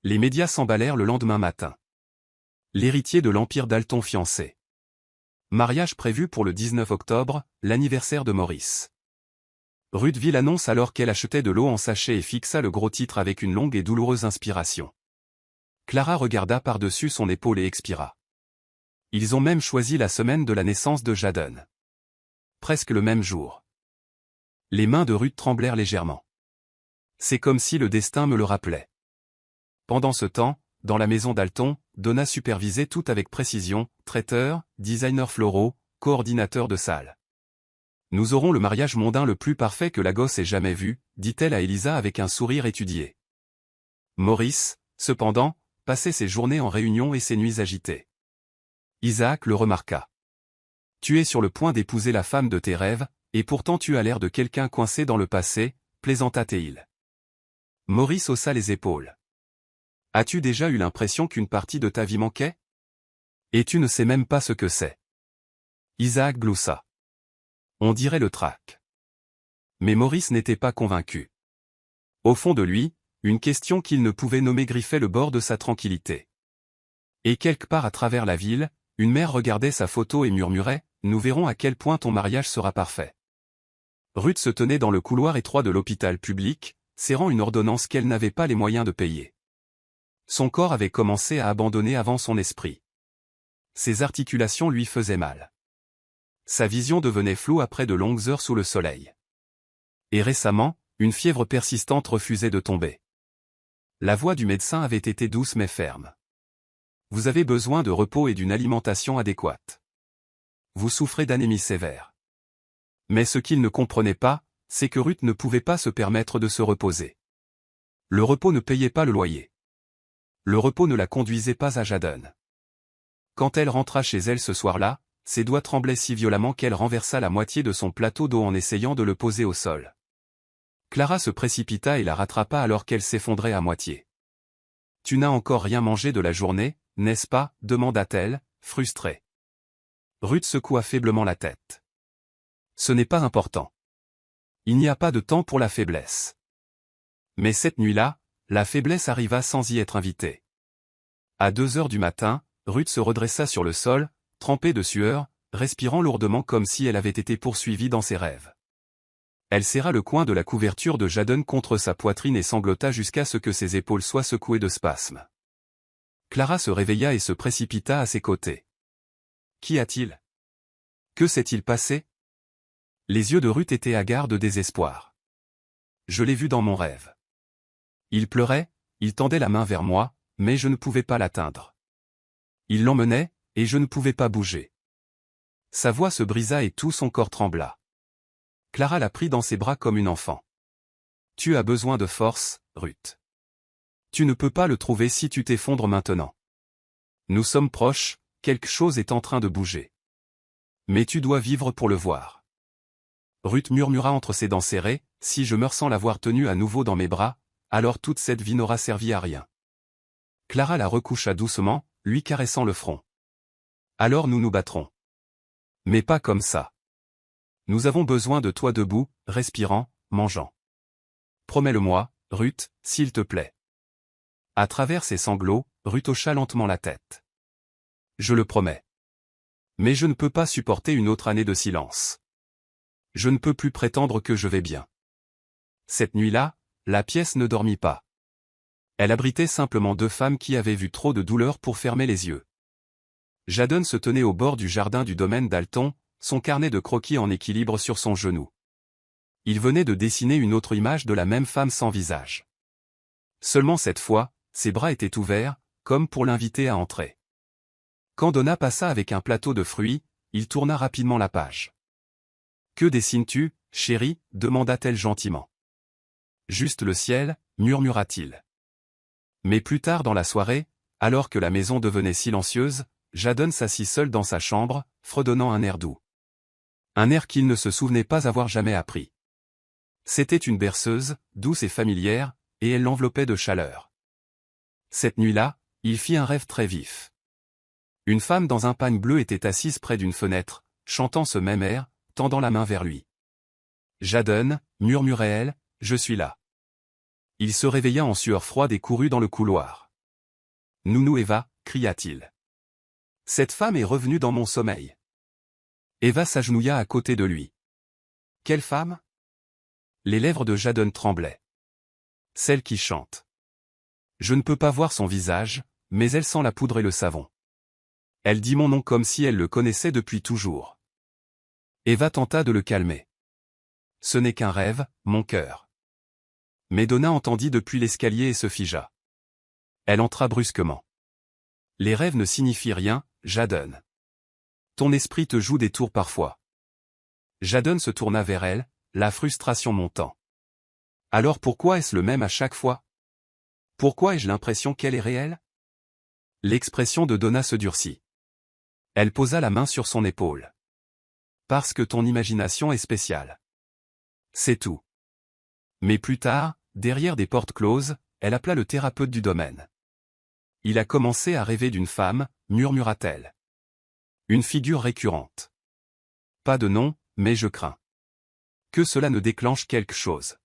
Les médias s'emballèrent le lendemain matin. L'héritier de l'Empire Dalton fiancé. Mariage prévu pour le 19 octobre, l'anniversaire de Maurice. Ruth vit l'annonce alors qu'elle achetait de l'eau en sachet et fixa le gros titre avec une longue et douloureuse inspiration. Clara regarda par-dessus son épaule et expira. Ils ont même choisi la semaine de la naissance de Jadon. Presque le même jour. Les mains de Ruth tremblèrent légèrement. C'est comme si le destin me le rappelait. Pendant ce temps, dans la maison Dalton, Donna supervisait tout avec précision, traiteur, designer floraux, coordinateur de salle. Nous aurons le mariage mondain le plus parfait que la gosse ait jamais vu, dit-elle à Elisa avec un sourire étudié. Maurice, cependant, passait ses journées en réunion et ses nuits agitées. Isaac le remarqua. Tu es sur le point d'épouser la femme de tes rêves, et pourtant tu as l'air de quelqu'un coincé dans le passé, plaisanta Théil. Maurice haussa les épaules. As-tu déjà eu l'impression qu'une partie de ta vie manquait? Et tu ne sais même pas ce que c'est. Isaac gloussa. On dirait le trac. Mais Maurice n'était pas convaincu. Au fond de lui, une question qu'il ne pouvait nommer griffait le bord de sa tranquillité. Et quelque part à travers la ville, une mère regardait sa photo et murmurait, « Nous verrons à quel point ton mariage sera parfait. » Ruth se tenait dans le couloir étroit de l'hôpital public, serrant une ordonnance qu'elle n'avait pas les moyens de payer. Son corps avait commencé à abandonner avant son esprit. Ses articulations lui faisaient mal. Sa vision devenait floue après de longues heures sous le soleil. Et récemment, une fièvre persistante refusait de tomber. La voix du médecin avait été douce mais ferme. Vous avez besoin de repos et d'une alimentation adéquate. Vous souffrez d'anémie sévère. Mais ce qu'il ne comprenait pas, c'est que Ruth ne pouvait pas se permettre de se reposer. Le repos ne payait pas le loyer. Le repos ne la conduisait pas à Jadon. Quand elle rentra chez elle ce soir-là, ses doigts tremblaient si violemment qu'elle renversa la moitié de son plateau d'eau en essayant de le poser au sol. Clara se précipita et la rattrapa alors qu'elle s'effondrait à moitié. « Tu n'as encore rien mangé de la journée, n'est-ce pas ?» demanda-t-elle, frustrée. Ruth secoua faiblement la tête. « Ce n'est pas important. Il n'y a pas de temps pour la faiblesse. » Mais cette nuit-là, la faiblesse arriva sans y être invitée. À 2 heures du matin, Ruth se redressa sur le sol, trempée de sueur, respirant lourdement comme si elle avait été poursuivie dans ses rêves. Elle serra le coin de la couverture de Jadon contre sa poitrine et sanglota jusqu'à ce que ses épaules soient secouées de spasmes. Clara se réveilla et se précipita à ses côtés. Qu'y a-t-il? Que s'est-il passé? Les yeux de Ruth étaient hagards de désespoir. Je l'ai vu dans mon rêve. Il pleurait, il tendait la main vers moi, mais je ne pouvais pas l'atteindre. Il l'emmenait, et je ne pouvais pas bouger. Sa voix se brisa et tout son corps trembla. Clara la prit dans ses bras comme une enfant. Tu as besoin de force, Ruth. Tu ne peux pas le trouver si tu t'effondres maintenant. Nous sommes proches, quelque chose est en train de bouger. Mais tu dois vivre pour le voir. Ruth murmura entre ses dents serrées, si je meurs sans l'avoir tenu à nouveau dans mes bras, alors toute cette vie n'aura servi à rien. Clara la recoucha doucement, lui caressant le front. Alors nous nous battrons. Mais pas comme ça. Nous avons besoin de toi debout, respirant, mangeant. Promets-le-moi, Ruth, s'il te plaît. À travers ses sanglots, Ruth hocha lentement la tête. Je le promets. Mais je ne peux pas supporter une autre année de silence. Je ne peux plus prétendre que je vais bien. Cette nuit-là, la pièce ne dormit pas. Elle abritait simplement deux femmes qui avaient vu trop de douleur pour fermer les yeux. Jadon se tenait au bord du jardin du domaine Dalton, son carnet de croquis en équilibre sur son genou. Il venait de dessiner une autre image de la même femme sans visage. Seulement cette fois, ses bras étaient ouverts, comme pour l'inviter à entrer. Quand Donna passa avec un plateau de fruits, il tourna rapidement la page. « Que dessines-tu, chérie » demanda-t-elle gentiment. « Juste le ciel » murmura-t-il. Mais plus tard dans la soirée, alors que la maison devenait silencieuse, Jadon s'assit seul dans sa chambre, fredonnant un air doux. Un air qu'il ne se souvenait pas avoir jamais appris. C'était une berceuse, douce et familière, et elle l'enveloppait de chaleur. Cette nuit-là, il fit un rêve très vif. Une femme dans un pagne bleu était assise près d'une fenêtre, chantant ce même air, tendant la main vers lui. « Jadon » murmurait-elle, « je suis là. » Il se réveilla en sueur froide et courut dans le couloir. « Nounou Eva » cria-t-il. « Cette femme est revenue dans mon sommeil. » Eva s'agenouilla à côté de lui. « Quelle femme ?» Les lèvres de Jadon tremblaient. « Celle qui chante. » Je ne peux pas voir son visage, mais elle sent la poudre et le savon. Elle dit mon nom comme si elle le connaissait depuis toujours. Eva tenta de le calmer. Ce n'est qu'un rêve, mon cœur. Mais Donna entendit depuis l'escalier et se figea. Elle entra brusquement. Les rêves ne signifient rien, Jadon. Ton esprit te joue des tours parfois. Jadon se tourna vers elle, la frustration montant. Alors pourquoi est-ce le même à chaque fois? Pourquoi ai-je l'impression qu'elle est réelle? L'expression de Donna se durcit. Elle posa la main sur son épaule. Parce que ton imagination est spéciale. C'est tout. Mais plus tard, derrière des portes closes, elle appela le thérapeute du domaine. Il a commencé à rêver d'une femme, murmura-t-elle. Une figure récurrente. Pas de nom, mais je crains que cela ne déclenche quelque chose.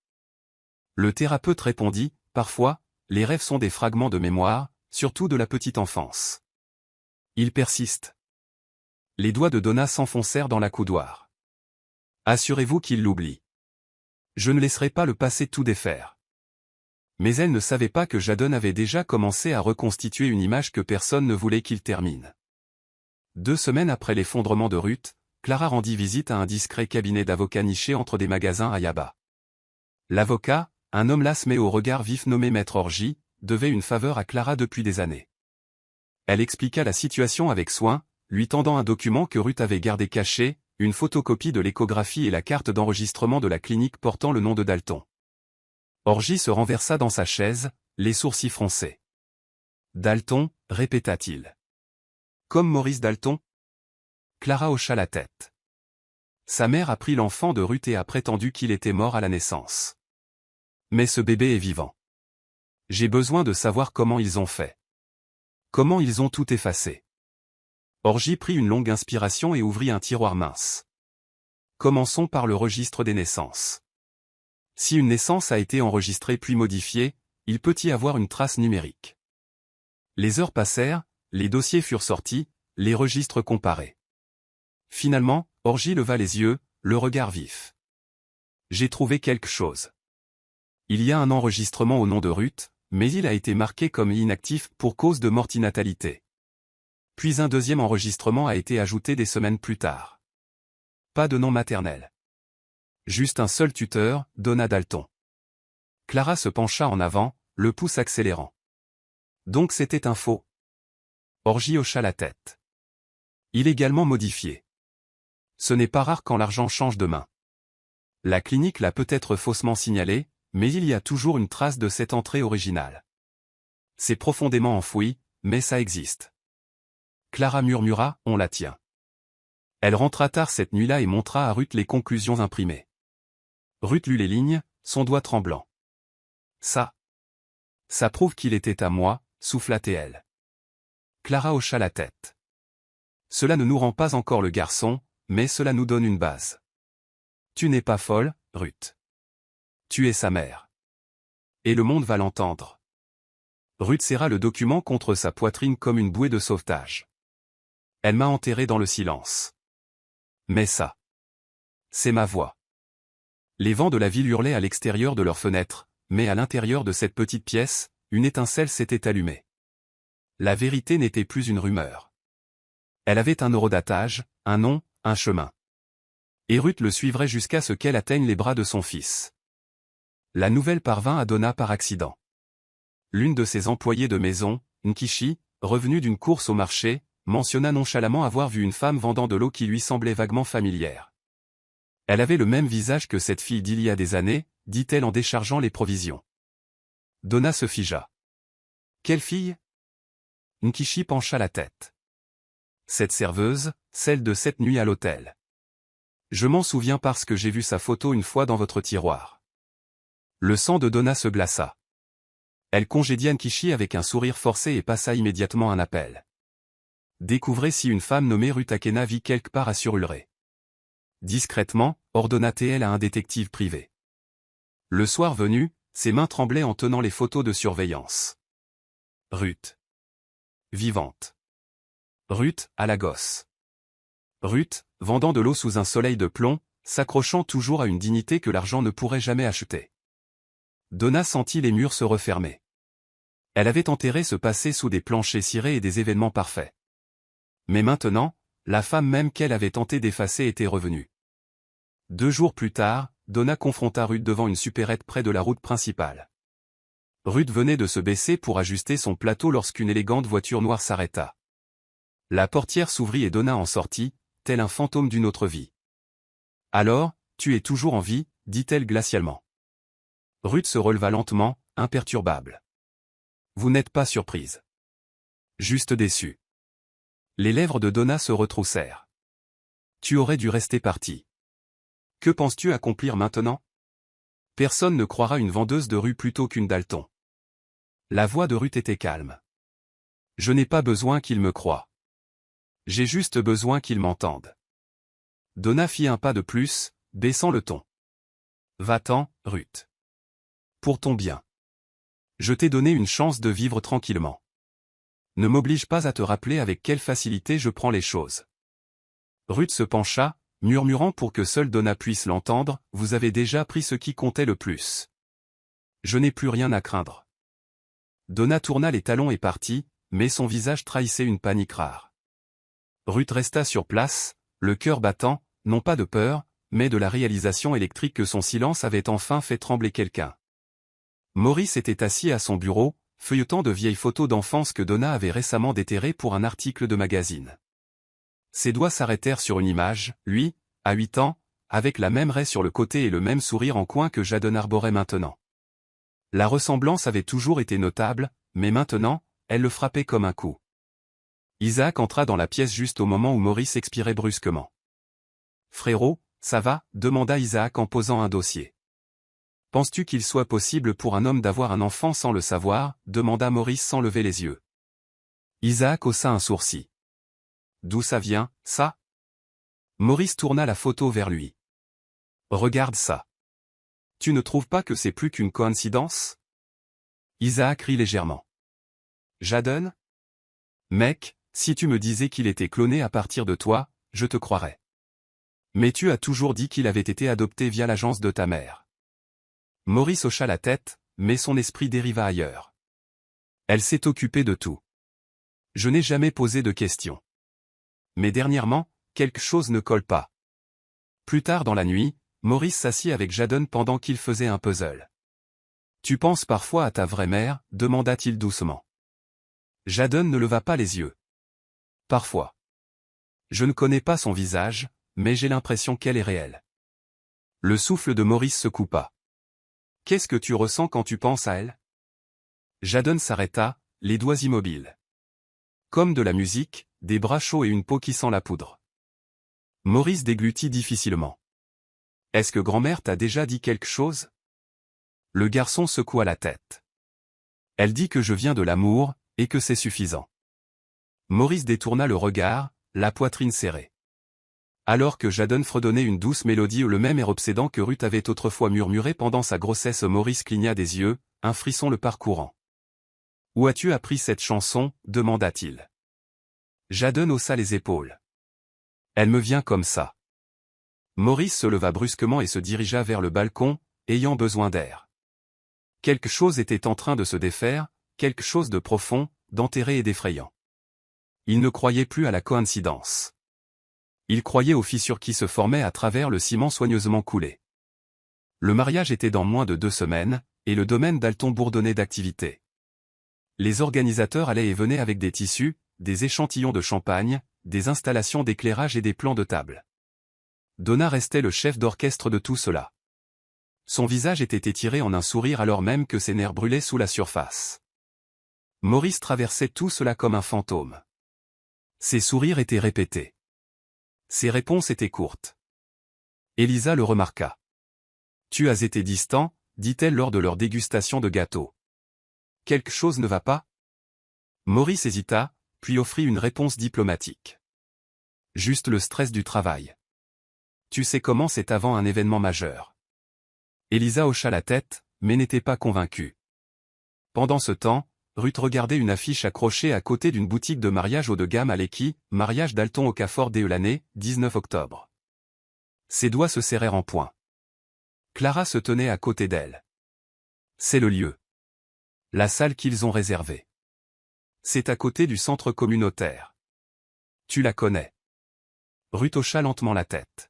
Le thérapeute répondit, parfois, les rêves sont des fragments de mémoire, surtout de la petite enfance. Ils persistent. Les doigts de Donna s'enfoncèrent dans la coudoir. Assurez-vous qu'il l'oublie. Je ne laisserai pas le passé tout défaire. Mais elle ne savait pas que Jadon avait déjà commencé à reconstituer une image que personne ne voulait qu'il termine. 2 semaines après l'effondrement de Ruth, Clara rendit visite à un discret cabinet d'avocats niché entre des magasins à Yaba. L'avocat, un homme las mais au regard vif nommé Maître Orgy, devait une faveur à Clara depuis des années. Elle expliqua la situation avec soin, lui tendant un document que Ruth avait gardé caché, une photocopie de l'échographie et la carte d'enregistrement de la clinique portant le nom de Dalton. Orgy se renversa dans sa chaise, les sourcils froncés. « Dalton » répéta-t-il. « Comme Maurice Dalton ?» Clara hocha la tête. Sa mère a pris l'enfant de Ruth et a prétendu qu'il était mort à la naissance. Mais ce bébé est vivant. J'ai besoin de savoir comment ils ont fait. Comment ils ont tout effacé. Orgy prit une longue inspiration et ouvrit un tiroir mince. Commençons par le registre des naissances. Si une naissance a été enregistrée puis modifiée, il peut y avoir une trace numérique. Les heures passèrent, les dossiers furent sortis, les registres comparés. Finalement, Orgy leva les yeux, le regard vif. J'ai trouvé quelque chose. Il y a un enregistrement au nom de Ruth, mais il a été marqué comme inactif pour cause de mortinatalité. Puis un deuxième enregistrement a été ajouté des semaines plus tard. Pas de nom maternel. Juste un seul tuteur, Donna Dalton. Clara se pencha en avant, le pouce accélérant. Donc c'était un faux. Orgy hocha la tête. Illégalement modifié. Ce n'est pas rare quand l'argent change de main. La clinique l'a peut-être faussement signalé, mais il y a toujours une trace de cette entrée originale. C'est profondément enfoui, mais ça existe. Clara murmura, on la tient. Elle rentra tard cette nuit-là et montra à Ruth les conclusions imprimées. Ruth lut les lignes, son doigt tremblant. Ça prouve qu'il était à moi, souffla-t-elle. Clara hocha la tête. Cela ne nous rend pas encore le garçon, mais cela nous donne une base. Tu n'es pas folle, Ruth. Tu es sa mère. Et le monde va l'entendre. Ruth serra le document contre sa poitrine comme une bouée de sauvetage. Elle m'a enterré dans le silence. Mais ça. C'est ma voix. Les vents de la ville hurlaient à l'extérieur de leurs fenêtres, mais à l'intérieur de cette petite pièce, une étincelle s'était allumée. La vérité n'était plus une rumeur. Elle avait un horodatage, un nom, un chemin. Et Ruth le suivrait jusqu'à ce qu'elle atteigne les bras de son fils. La nouvelle parvint à Donna par accident. L'une de ses employées de maison, Nkichi, revenue d'une course au marché, mentionna nonchalamment avoir vu une femme vendant de l'eau qui lui semblait vaguement familière. Elle avait le même visage que cette fille d'il y a des années, dit-elle en déchargeant les provisions. Donna se figea. Quelle fille? Nkichi pencha la tête. Cette serveuse, celle de cette nuit à l'hôtel. Je m'en souviens parce que j'ai vu sa photo une fois dans votre tiroir. Le sang de Donna se glaça. Elle congédia Nkichi avec un sourire forcé et passa immédiatement un appel. Découvrez si une femme nommée Ruth Akena vit quelque part à Surulré. Discrètement, ordonna-t-elle à un détective privé. Le soir venu, ses mains tremblaient en tenant les photos de surveillance. Ruth. Vivante. Ruth, à la gosse. Ruth, vendant de l'eau sous un soleil de plomb, s'accrochant toujours à une dignité que l'argent ne pourrait jamais acheter. Donna sentit les murs se refermer. Elle avait enterré ce passé sous des planchers cirés et des événements parfaits. Mais maintenant, la femme même qu'elle avait tenté d'effacer était revenue. 2 jours plus tard, Donna confronta Ruth devant une supérette près de la route principale. Ruth venait de se baisser pour ajuster son plateau lorsqu'une élégante voiture noire s'arrêta. La portière s'ouvrit et Donna en sortit, tel un fantôme d'une autre vie. « Alors, tu es toujours en vie » dit-elle glacialement. Ruth se releva lentement, imperturbable. « Vous n'êtes pas surprise. Juste déçue. » Les lèvres de Donna se retroussèrent. « Tu aurais dû rester partie. Que penses-tu accomplir maintenant? Personne ne croira une vendeuse de rue plutôt qu'une Dalton. » La voix de Ruth était calme. « Je n'ai pas besoin qu'il me croie. J'ai juste besoin qu'il m'entende. » Donna fit un pas de plus, baissant le ton. « Va-t'en, Ruth. Pour ton bien. Je t'ai donné une chance de vivre tranquillement. Ne m'oblige pas à te rappeler avec quelle facilité je prends les choses. » Ruth se pencha, murmurant pour que seule Donna puisse l'entendre, « Vous avez déjà pris ce qui comptait le plus. Je n'ai plus rien à craindre. » Donna tourna les talons et partit, mais son visage trahissait une panique rare. Ruth resta sur place, le cœur battant, non pas de peur, mais de la réalisation électrique que son silence avait enfin fait trembler quelqu'un. Maurice était assis à son bureau, feuilletant de vieilles photos d'enfance que Donna avait récemment déterrées pour un article de magazine. Ses doigts s'arrêtèrent sur une image, lui, à 8 ans, avec la même raie sur le côté et le même sourire en coin que Jadon arborait maintenant. La ressemblance avait toujours été notable, mais maintenant, elle le frappait comme un coup. Isaac entra dans la pièce juste au moment où Maurice expirait brusquement. « Frérot, ça va ?» demanda Isaac en posant un dossier. « Penses-tu qu'il soit possible pour un homme d'avoir un enfant sans le savoir ?» demanda Maurice sans lever les yeux. Isaac haussa un sourcil. « D'où ça vient, ça ?» Maurice tourna la photo vers lui. « Regarde ça. Tu ne trouves pas que c'est plus qu'une coïncidence ?» Isaac rit légèrement. « Jadon ? Mec, si tu me disais qu'il était cloné à partir de toi, je te croirais. Mais tu as toujours dit qu'il avait été adopté via l'agence de ta mère. » Maurice hocha la tête, mais son esprit dériva ailleurs. Elle s'est occupée de tout. Je n'ai jamais posé de questions. Mais dernièrement, quelque chose ne colle pas. Plus tard dans la nuit, Maurice s'assit avec Jadon pendant qu'il faisait un puzzle. « Tu penses parfois à ta vraie mère ?» demanda-t-il doucement. Jadon ne leva pas les yeux. « Parfois. Je ne connais pas son visage, mais j'ai l'impression qu'elle est réelle. » Le souffle de Maurice se coupa. « Qu'est-ce que tu ressens quand tu penses à elle ?» Jadon s'arrêta, les doigts immobiles. Comme de la musique, des bras chauds et une peau qui sent la poudre. Maurice déglutit difficilement. « Est-ce que grand-mère t'a déjà dit quelque chose ?» Le garçon secoua la tête. « Elle dit que je viens de l'amour, et que c'est suffisant. Maurice détourna le regard, la poitrine serrée. Alors que Jadon fredonnait une douce mélodie, le même air obsédant que Ruth avait autrefois murmuré pendant sa grossesse, Maurice cligna des yeux, un frisson le parcourant. « Où as-tu appris cette chanson » demanda-t-il. Jadon haussa les épaules. « Elle me vient comme ça. » Maurice se leva brusquement et se dirigea vers le balcon, ayant besoin d'air. Quelque chose était en train de se défaire, quelque chose de profond, d'enterré et d'effrayant. Il ne croyait plus à la coïncidence. Il croyait aux fissures qui se formaient à travers le ciment soigneusement coulé. Le mariage était dans moins de 2 semaines, et le domaine Dalton bourdonnait d'activité. Les organisateurs allaient et venaient avec des tissus, des échantillons de champagne, des installations d'éclairage et des plans de table. Donna restait le chef d'orchestre de tout cela. Son visage était étiré en un sourire alors même que ses nerfs brûlaient sous la surface. Maurice traversait tout cela comme un fantôme. Ses sourires étaient répétés. Ses réponses étaient courtes. Elisa le remarqua. « Tu as été distant » dit-elle lors de leur dégustation de gâteau. « Quelque chose ne va pas ?» Maurice hésita, puis offrit une réponse diplomatique. « Juste le stress du travail. Tu sais comment c'est avant un événement majeur. » Elisa hocha la tête, mais n'était pas convaincue. Pendant ce temps, Ruth regardait une affiche accrochée à côté d'une boutique de mariage haut de gamme à Lekki, mariage Dalton Okafor Deulannay, 19 octobre. Ses doigts se serrèrent en poing. Clara se tenait à côté d'elle. C'est le lieu. La salle qu'ils ont réservée. C'est à côté du centre communautaire. Tu la connais. Ruth hocha lentement la tête.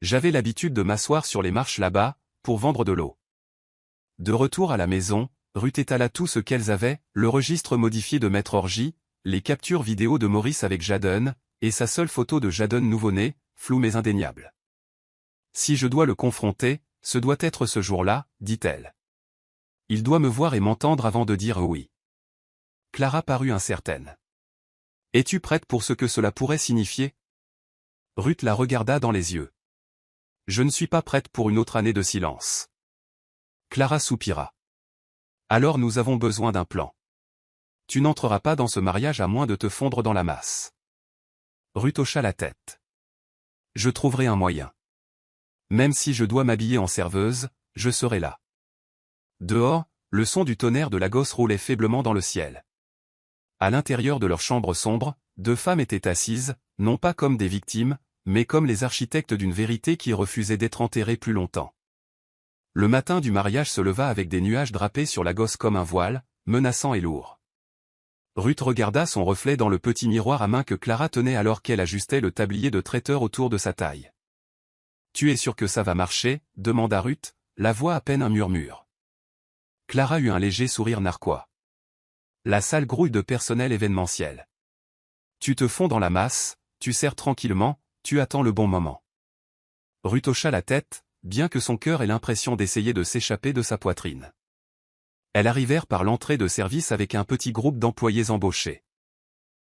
J'avais l'habitude de m'asseoir sur les marches là-bas, pour vendre de l'eau. De retour à la maison, Ruth étala tout ce qu'elles avaient, le registre modifié de Maître Orgy, les captures vidéo de Maurice avec Jadon, et sa seule photo de Jadon nouveau-né, floue mais indéniable. Si je dois le confronter, ce doit être ce jour-là, dit-elle. Il doit me voir et m'entendre avant de dire oui. Clara parut incertaine. Es-tu prête pour ce que cela pourrait signifier? Ruth la regarda dans les yeux. Je ne suis pas prête pour une autre année de silence. Clara soupira. Alors nous avons besoin d'un plan. Tu n'entreras pas dans ce mariage à moins de te fondre dans la masse. Ruth hocha la tête. Je trouverai un moyen. Même si je dois m'habiller en serveuse, je serai là. Dehors, le son du tonnerre de Lagos roulait faiblement dans le ciel. À l'intérieur de leur chambre sombre, 2 femmes étaient assises, non pas comme des victimes, mais comme les architectes d'une vérité qui refusait d'être enterrée plus longtemps. Le matin du mariage se leva avec des nuages drapés sur Lagos comme un voile, menaçant et lourd. Ruth regarda son reflet dans le petit miroir à main que Clara tenait alors qu'elle ajustait le tablier de traiteur autour de sa taille. « Tu es sûr que ça va marcher ?» demanda Ruth, la voix à peine un murmure. Clara eut un léger sourire narquois. La salle grouille de personnel événementiel. Tu te fonds dans la masse, tu sers tranquillement, tu attends le bon moment. Ruth hocha la tête, bien que son cœur ait l'impression d'essayer de s'échapper de sa poitrine. Elles arrivèrent par l'entrée de service avec un petit groupe d'employés embauchés.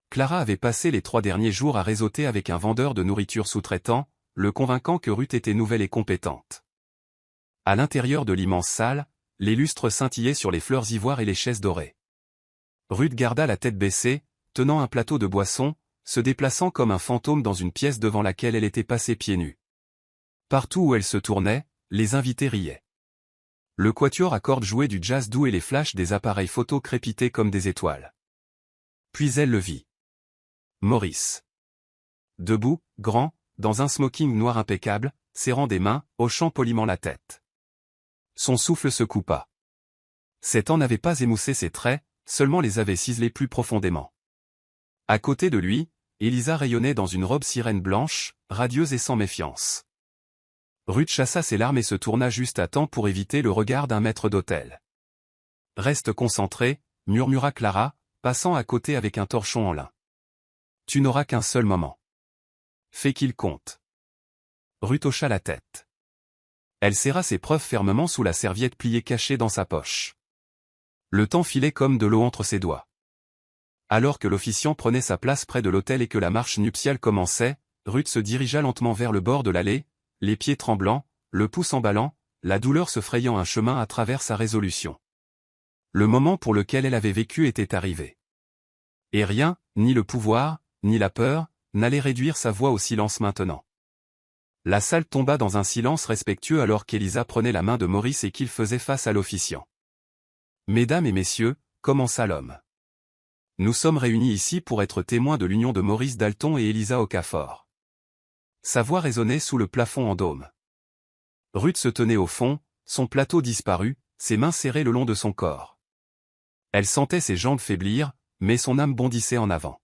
Clara avait passé les 3 derniers jours à réseauter avec un vendeur de nourriture sous-traitant, le convainquant que Ruth était nouvelle et compétente. À l'intérieur de l'immense salle, les lustres scintillaient sur les fleurs ivoires et les chaises dorées. Ruth garda la tête baissée, tenant un plateau de boissons, se déplaçant comme un fantôme dans une pièce devant laquelle elle était passée pieds nus. Partout où elle se tournait, les invités riaient. Le quatuor à cordes jouait du jazz doux et les flashs des appareils photo crépitaient comme des étoiles. Puis elle le vit. Maurice. Debout, grand, dans un smoking noir impeccable, serrant des mains, hochant poliment la tête. Son souffle se coupa. Ces temps n'avaient pas émoussé ses traits, seulement les avait ciselés plus profondément. À côté de lui, Elisa rayonnait dans une robe sirène blanche, radieuse et sans méfiance. Ruth chassa ses larmes et se tourna juste à temps pour éviter le regard d'un maître d'hôtel. « Reste concentré » murmura Clara, passant à côté avec un torchon en lin. « Tu n'auras qu'un seul moment. Fais qu'il compte. » Ruth hocha la tête. Elle serra ses preuves fermement sous la serviette pliée cachée dans sa poche. Le temps filait comme de l'eau entre ses doigts. Alors que l'officiant prenait sa place près de l'autel et que la marche nuptiale commençait, Ruth se dirigea lentement vers le bord de l'allée, les pieds tremblants, le pouce emballant, la douleur se frayant un chemin à travers sa résolution. Le moment pour lequel elle avait vécu était arrivé. Et rien, ni le pouvoir, ni la peur, n'allaient réduire sa voix au silence maintenant. La salle tomba dans un silence respectueux alors qu'Elisa prenait la main de Maurice et qu'il faisait face à l'officiant. « Mesdames et messieurs », commença l'homme. « Nous sommes réunis ici pour être témoins de l'union de Maurice Dalton et Elisa Okafor. » Sa voix résonnait sous le plafond en dôme. Ruth se tenait au fond, son plateau disparu, ses mains serrées le long de son corps. Elle sentait ses jambes faiblir, mais son âme bondissait en avant.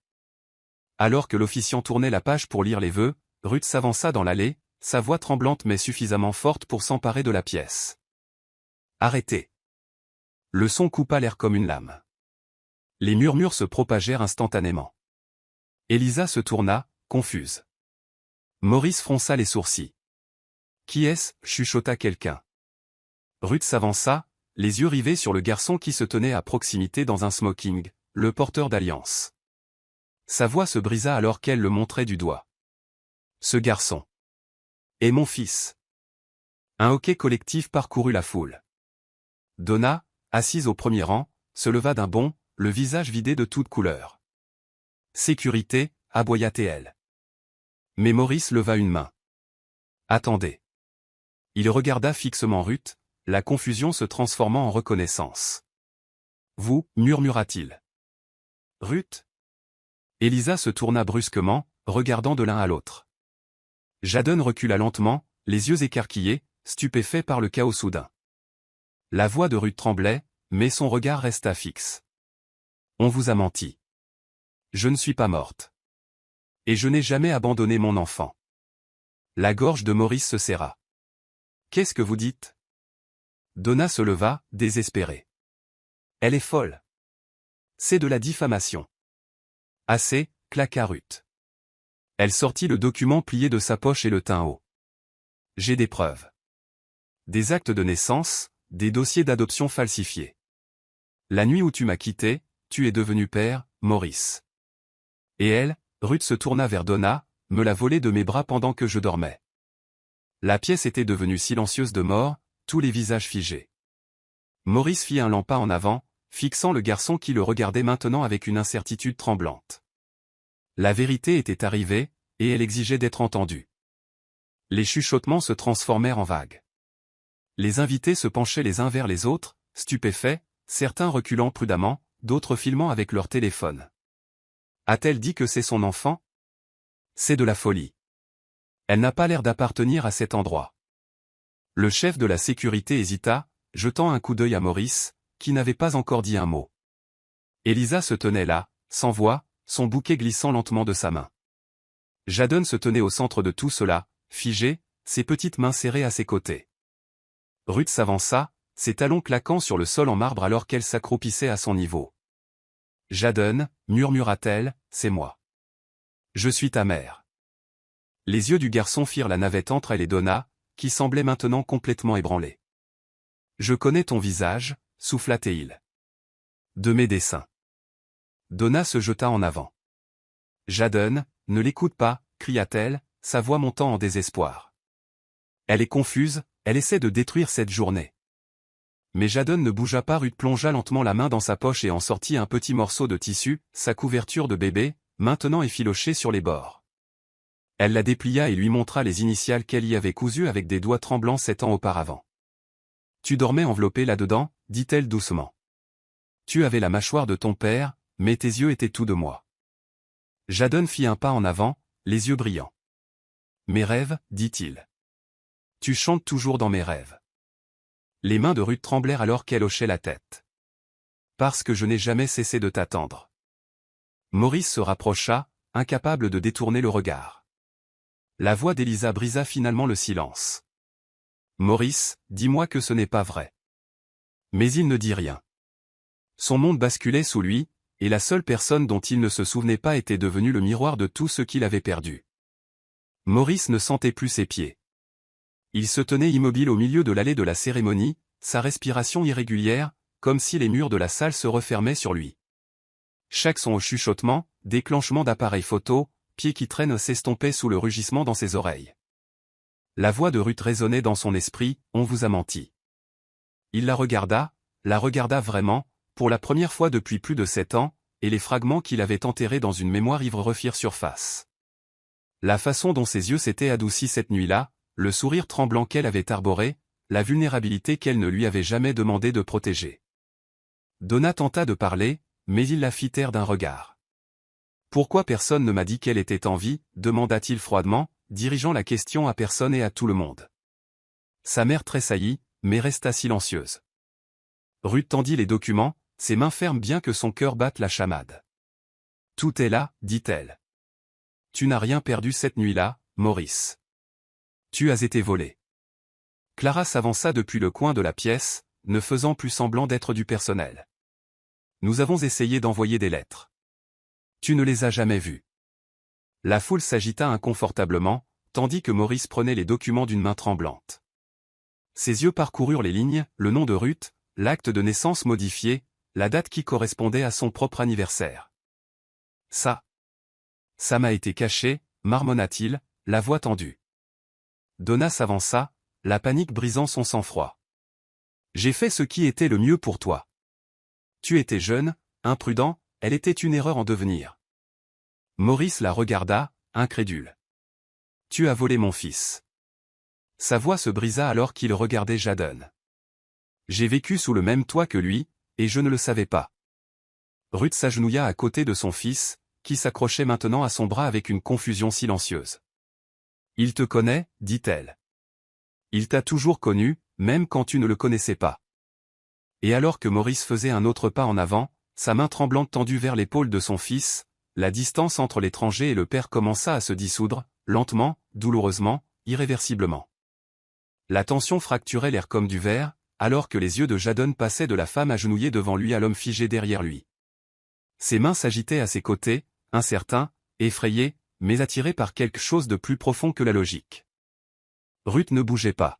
Alors que l'officiant tournait la page pour lire les vœux, Ruth s'avança dans l'allée, sa voix tremblante mais suffisamment forte pour s'emparer de la pièce. « Arrêtez !» Le son coupa l'air comme une lame. Les murmures se propagèrent instantanément. Elisa se tourna, confuse. Maurice fronça les sourcils. « Qui est-ce » chuchota quelqu'un. Ruth s'avança, les yeux rivés sur le garçon qui se tenait à proximité dans un smoking, le porteur d'alliance. Sa voix se brisa alors qu'elle le montrait du doigt. « Ce garçon est mon fils. » Un hoquet collectif parcourut la foule. Donna, assise au premier rang, se leva d'un bond, le visage vidé de toute couleur. « Sécurité » aboya-t-elle. Mais Maurice leva une main. « Attendez. » Il regarda fixement Ruth, la confusion se transformant en reconnaissance. « Vous » murmura-t-il. « Ruth ?» Elisa se tourna brusquement, regardant de l'un à l'autre. Jadon recula lentement, les yeux écarquillés, stupéfait par le chaos soudain. La voix de Ruth tremblait, mais son regard resta fixe. « On vous a menti. Je ne suis pas morte. Et je n'ai jamais abandonné mon enfant. » La gorge de Maurice se serra. « Qu'est-ce que vous dites ?» Donna se leva, désespérée. « Elle est folle. C'est de la diffamation. » « Assez » claqua Ruth. Elle sortit le document plié de sa poche et le tint haut. « J'ai des preuves. Des actes de naissance, des dossiers d'adoption falsifiés. La nuit où tu m'as quitté, tu es devenu père, Maurice. Et elle » Ruth se tourna vers Donna, « me l'a volé de mes bras pendant que je dormais. » La pièce était devenue silencieuse de mort, tous les visages figés. Maurice fit un lent pas en avant, fixant le garçon qui le regardait maintenant avec une incertitude tremblante. La vérité était arrivée, et elle exigeait d'être entendue. Les chuchotements se transformèrent en vagues. Les invités se penchaient les uns vers les autres, stupéfaits, certains reculant prudemment, d'autres filmant avec leur téléphone. A-t-elle dit que c'est son enfant? C'est de la folie. Elle n'a pas l'air d'appartenir à cet endroit. Le chef de la sécurité hésita, jetant un coup d'œil à Maurice, qui n'avait pas encore dit un mot. Elisa se tenait là, sans voix, son bouquet glissant lentement de sa main. Jadon se tenait au centre de tout cela, figé, ses petites mains serrées à ses côtés. Ruth s'avança, ses talons claquant sur le sol en marbre alors qu'elle s'accroupissait à son niveau. « Jadon » murmura-t-elle, « c'est moi. Je suis ta mère. » Les yeux du garçon firent la navette entre elle et Donna, qui semblait maintenant complètement ébranlée. « Je connais ton visage » souffla-t-il. « De mes dessins. » Donna se jeta en avant. « Jadon, ne l'écoute pas » cria-t-elle, sa voix montant en désespoir. Elle est confuse, elle essaie de détruire cette journée. Mais Jadon ne bougea pas. Ruth plongea lentement la main dans sa poche et en sortit un petit morceau de tissu, sa couverture de bébé, maintenant effilochée sur les bords. Elle la déplia et lui montra les initiales qu'elle y avait cousues avec des doigts tremblants 7 ans auparavant. « Tu dormais enveloppé là-dedans » dit-elle doucement. « Tu avais la mâchoire de ton père, mais tes yeux étaient tout de moi. » Jadon fit un pas en avant, les yeux brillants. « Mes rêves » dit-il. « Tu chantes toujours dans mes rêves. » Les mains de Ruth tremblèrent alors qu'elle hochait la tête. « Parce que je n'ai jamais cessé de t'attendre. » Maurice se rapprocha, incapable de détourner le regard. La voix d'Elisa brisa finalement le silence. « Maurice, dis-moi que ce n'est pas vrai. » Mais il ne dit rien. Son monde basculait sous lui, et la seule personne dont il ne se souvenait pas était devenue le miroir de tout ce qu'il avait perdu. Maurice ne sentait plus ses pieds. Il se tenait immobile au milieu de l'allée de la cérémonie, sa respiration irrégulière, comme si les murs de la salle se refermaient sur lui. Chaque son au chuchotement, déclenchement d'appareil photo, pieds qui traînent s'estompait sous le rugissement dans ses oreilles. La voix de Ruth résonnait dans son esprit, « On vous a menti. » Il la regarda vraiment, pour la première fois depuis plus de 7 ans, et les fragments qu'il avait enterrés dans une mémoire ivre refirent surface. La façon dont ses yeux s'étaient adoucis cette nuit-là, le sourire tremblant qu'elle avait arboré, la vulnérabilité qu'elle ne lui avait jamais demandé de protéger. Donna tenta de parler, mais il la fit taire d'un regard. « Pourquoi personne ne m'a dit qu'elle était en vie ?» demanda-t-il froidement, dirigeant la question à personne et à tout le monde. Sa mère tressaillit, mais resta silencieuse. Ruth tendit les documents, ses mains fermes bien que son cœur batte la chamade. « Tout est là, dit-elle. Tu n'as rien perdu cette nuit-là, Maurice. Tu as été volé. » Clara s'avança depuis le coin de la pièce, ne faisant plus semblant d'être du personnel. « Nous avons essayé d'envoyer des lettres. Tu ne les as jamais vues. » La foule s'agita inconfortablement, tandis que Maurice prenait les documents d'une main tremblante. Ses yeux parcoururent les lignes, le nom de Ruth, l'acte de naissance modifié, la date qui correspondait à son propre anniversaire. « Ça m'a été caché, » marmonna-t-il, la voix tendue. Donna s'avança, la panique brisant son sang-froid. « J'ai fait ce qui était le mieux pour toi. Tu étais jeune, imprudent, elle était une erreur en devenir. » Maurice la regarda, incrédule. « Tu as volé mon fils. » Sa voix se brisa alors qu'il regardait Jadon. « J'ai vécu sous le même toit que lui, et je ne le savais pas. » Ruth s'agenouilla à côté de son fils, qui s'accrochait maintenant à son bras avec une confusion silencieuse. « Il te connaît, dit-elle. Il t'a toujours connu, même quand tu ne le connaissais pas. » Et alors que Maurice faisait un autre pas en avant, sa main tremblante tendue vers l'épaule de son fils, la distance entre l'étranger et le père commença à se dissoudre, lentement, douloureusement, irréversiblement. La tension fracturait l'air comme du verre, alors que les yeux de Jadon passaient de la femme agenouillée devant lui à l'homme figé derrière lui. Ses mains s'agitaient à ses côtés, incertain, effrayé, mais attiré par quelque chose de plus profond que la logique. Ruth ne bougeait pas.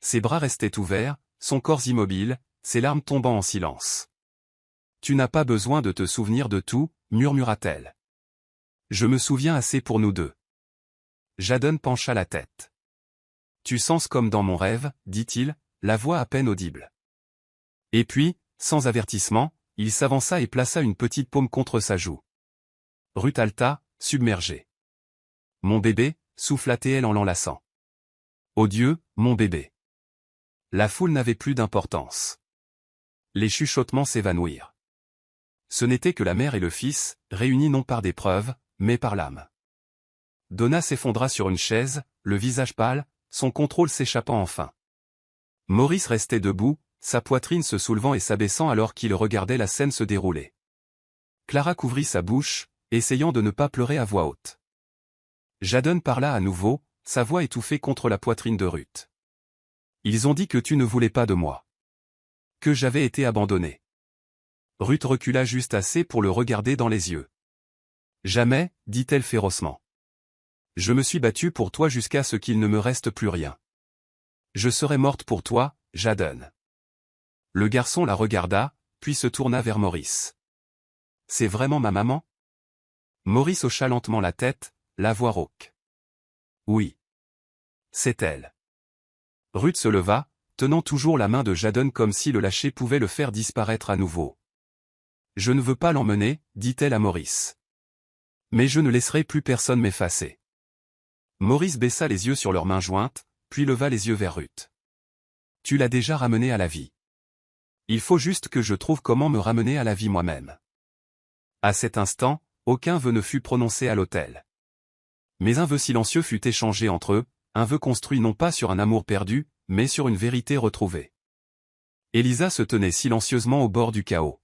Ses bras restaient ouverts, son corps immobile, ses larmes tombant en silence. « Tu n'as pas besoin de te souvenir de tout, » murmura-t-elle. « Je me souviens assez pour nous deux. » Jadon pencha la tête. « Tu sens comme dans mon rêve, » dit-il, la voix à peine audible. Et puis, sans avertissement, il s'avança et plaça une petite paume contre sa joue. Ruth haleta, submergée. « Mon bébé » souffla-t-elle en l'enlaçant. « Oh Dieu, mon bébé !» La foule n'avait plus d'importance. Les chuchotements s'évanouirent. Ce n'était que la mère et le fils, réunis non par des preuves, mais par l'âme. Donna s'effondra sur une chaise, le visage pâle, son contrôle s'échappant enfin. Maurice restait debout, sa poitrine se soulevant et s'abaissant alors qu'il regardait la scène se dérouler. Clara couvrit sa bouche, essayant de ne pas pleurer à voix haute. Jadon parla à nouveau, sa voix étouffée contre la poitrine de Ruth. « Ils ont dit que tu ne voulais pas de moi. Que j'avais été abandonné. » Ruth recula juste assez pour le regarder dans les yeux. « Jamais, dit-elle férocement. Je me suis battue pour toi jusqu'à ce qu'il ne me reste plus rien. Je serais morte pour toi, Jadon. » Le garçon la regarda, puis se tourna vers Maurice. « C'est vraiment ma maman ?» Maurice hocha lentement la tête, la voix rauque. « Oui. C'est elle. » Ruth se leva, tenant toujours la main de Jadon comme si le lâcher pouvait le faire disparaître à nouveau. « Je ne veux pas l'emmener, dit-elle à Maurice. Mais je ne laisserai plus personne m'effacer. » Maurice baissa les yeux sur leurs mains jointes, puis leva les yeux vers Ruth. « Tu l'as déjà ramenée à la vie. Il faut juste que je trouve comment me ramener à la vie moi-même. » À cet instant, aucun vœu ne fut prononcé à l'autel. Mais un vœu silencieux fut échangé entre eux, un vœu construit non pas sur un amour perdu, mais sur une vérité retrouvée. Elisa se tenait silencieusement au bord du chaos.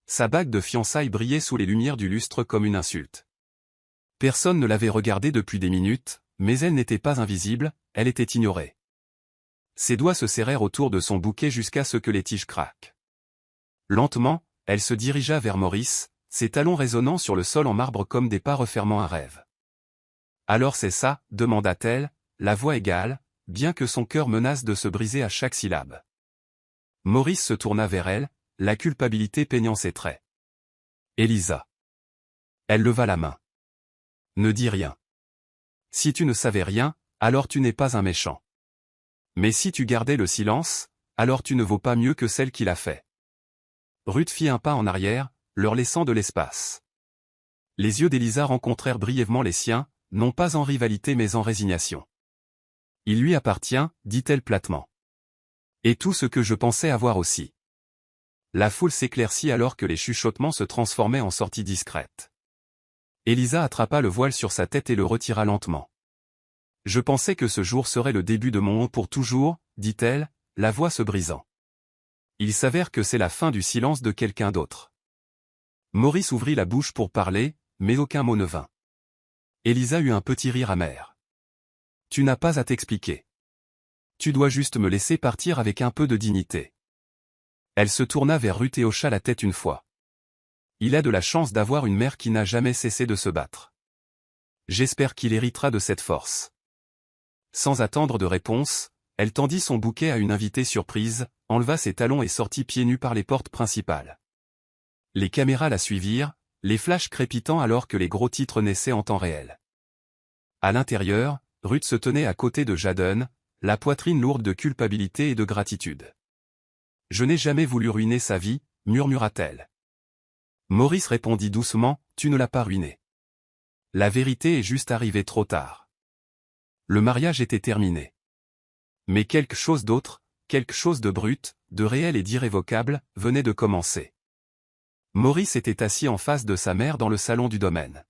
Sa bague de fiançailles brillait sous les lumières du lustre comme une insulte. Personne ne l'avait regardée depuis des minutes, mais elle n'était pas invisible, elle était ignorée. Ses doigts se serrèrent autour de son bouquet jusqu'à ce que les tiges craquent. Lentement, elle se dirigea vers Maurice, ses talons résonnant sur le sol en marbre comme des pas refermant un rêve. « Alors c'est ça ?» demanda-t-elle, la voix égale, bien que son cœur menace de se briser à chaque syllabe. Maurice se tourna vers elle, la culpabilité peignant ses traits. « Elisa. » Elle leva la main. « Ne dis rien. Si tu ne savais rien, alors tu n'es pas un méchant. Mais si tu gardais le silence, alors tu ne vaux pas mieux que celle qui l'a fait. » Ruth fit un pas en arrière, leur laissant de l'espace. Les yeux d'Elisa rencontrèrent brièvement les siens, non pas en rivalité mais en résignation. « Il lui appartient », dit-elle platement. « Et tout ce que je pensais avoir aussi. » La foule s'éclaircit alors que les chuchotements se transformaient en sorties discrètes. Elisa attrapa le voile sur sa tête et le retira lentement. « Je pensais que ce jour serait le début de mon pour toujours, » dit-elle, la voix se brisant. Il s'avère que c'est la fin du silence de quelqu'un d'autre. Maurice ouvrit la bouche pour parler, mais aucun mot ne vint. Elisa eut un petit rire amer. « Tu n'as pas à t'expliquer. Tu dois juste me laisser partir avec un peu de dignité. » Elle se tourna vers Ruth et hocha la tête une fois. « Il a de la chance d'avoir une mère qui n'a jamais cessé de se battre. J'espère qu'il héritera de cette force. » Sans attendre de réponse, elle tendit son bouquet à une invitée surprise, enleva ses talons et sortit pieds nus par les portes principales. Les caméras la suivirent, les flashs crépitant alors que les gros titres naissaient en temps réel. À l'intérieur, Ruth se tenait à côté de Jadon, la poitrine lourde de culpabilité et de gratitude. « Je n'ai jamais voulu ruiner sa vie », murmura-t-elle. Maurice répondit doucement, « Tu ne l'as pas ruinée. La vérité est juste arrivée trop tard. Le mariage était terminé. Mais quelque chose d'autre, quelque chose de brut, de réel et d'irrévocable, venait de commencer. » Maurice était assis en face de sa mère dans le salon du domaine.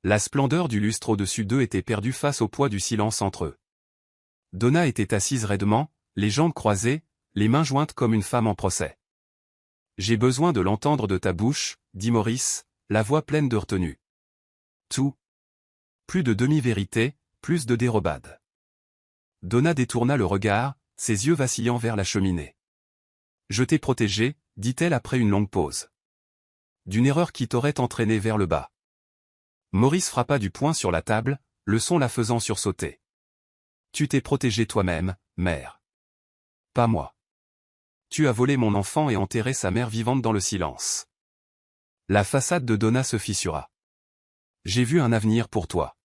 La splendeur du lustre au-dessus d'eux était perdue face au poids du silence entre eux. Donna était assise raidement, les jambes croisées, les mains jointes comme une femme en procès. « J'ai besoin de l'entendre de ta bouche, » dit Maurice, la voix pleine de retenue. « Tout. Plus de demi-vérité, plus de dérobade. » Donna détourna le regard, ses yeux vacillant vers la cheminée. « Je t'ai protégé, » dit-elle après une longue pause. « D'une erreur qui t'aurait entraîné vers le bas. » Maurice frappa du poing sur la table, le son la faisant sursauter. « Tu t'es protégé toi-même, mère. Pas moi. Tu as volé mon enfant et enterré sa mère vivante dans le silence. » La façade de Donna se fissura. « J'ai vu un avenir pour toi.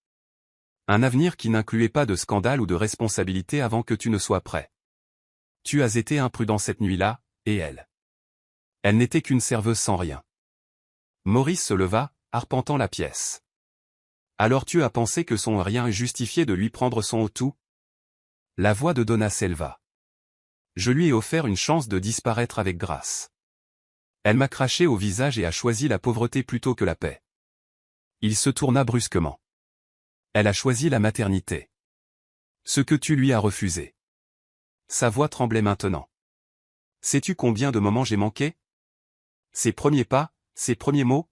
Un avenir qui n'incluait pas de scandale ou de responsabilité avant que tu ne sois prêt. Tu as été imprudent cette nuit-là, et elle. Elle n'était qu'une serveuse sans rien. » Maurice se leva, arpentant la pièce. « Alors tu as pensé que son rien justifiait de lui prendre son tout ?» La voix de Donna s'éleva. « Je lui ai offert une chance de disparaître avec grâce. Elle m'a craché au visage et a choisi la pauvreté plutôt que la paix. » Il se tourna brusquement. « Elle a choisi la maternité. Ce que tu lui as refusé. » Sa voix tremblait maintenant. « Sais-tu combien de moments j'ai manqué? Ses premiers pas, ses premiers mots?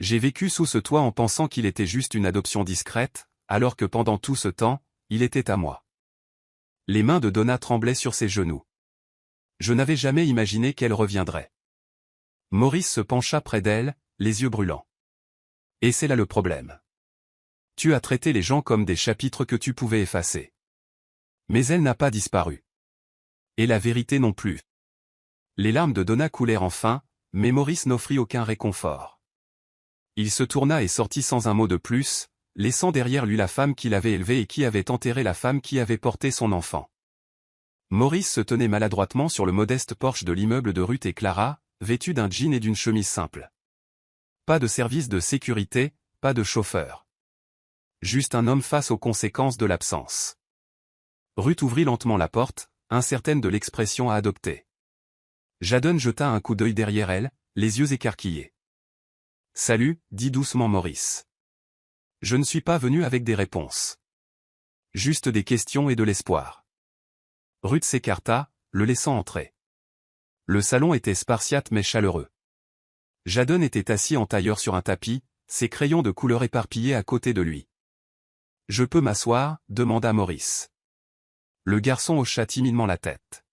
J'ai vécu sous ce toit en pensant qu'il était juste une adoption discrète, alors que pendant tout ce temps, il était à moi. » Les mains de Donna tremblaient sur ses genoux. Je n'avais jamais imaginé qu'elle reviendrait. Maurice se pencha près d'elle, les yeux brûlants. « Et c'est là le problème. Tu as traité les gens comme des chapitres que tu pouvais effacer. Mais elle n'a pas disparu. Et la vérité non plus. » Les larmes de Donna coulèrent enfin, mais Maurice n'offrit aucun réconfort. Il se tourna et sortit sans un mot de plus, laissant derrière lui la femme qu'il avait élevée et qui avait enterré la femme qui avait porté son enfant. Maurice se tenait maladroitement sur le modeste porche de l'immeuble de Ruth et Clara, vêtu d'un jean et d'une chemise simple. Pas de service de sécurité, pas de chauffeur. Juste un homme face aux conséquences de l'absence. Ruth ouvrit lentement la porte, incertaine de l'expression à adopter. Jadon jeta un coup d'œil derrière elle, les yeux écarquillés. « Salut, » dit doucement Maurice. « Je ne suis pas venu avec des réponses. Juste des questions et de l'espoir. » Ruth s'écarta, le laissant entrer. Le salon était spartiate mais chaleureux. Jadon était assis en tailleur sur un tapis, ses crayons de couleur éparpillés à côté de lui. « Je peux m'asseoir ?» demanda Maurice. Le garçon hocha timidement la tête.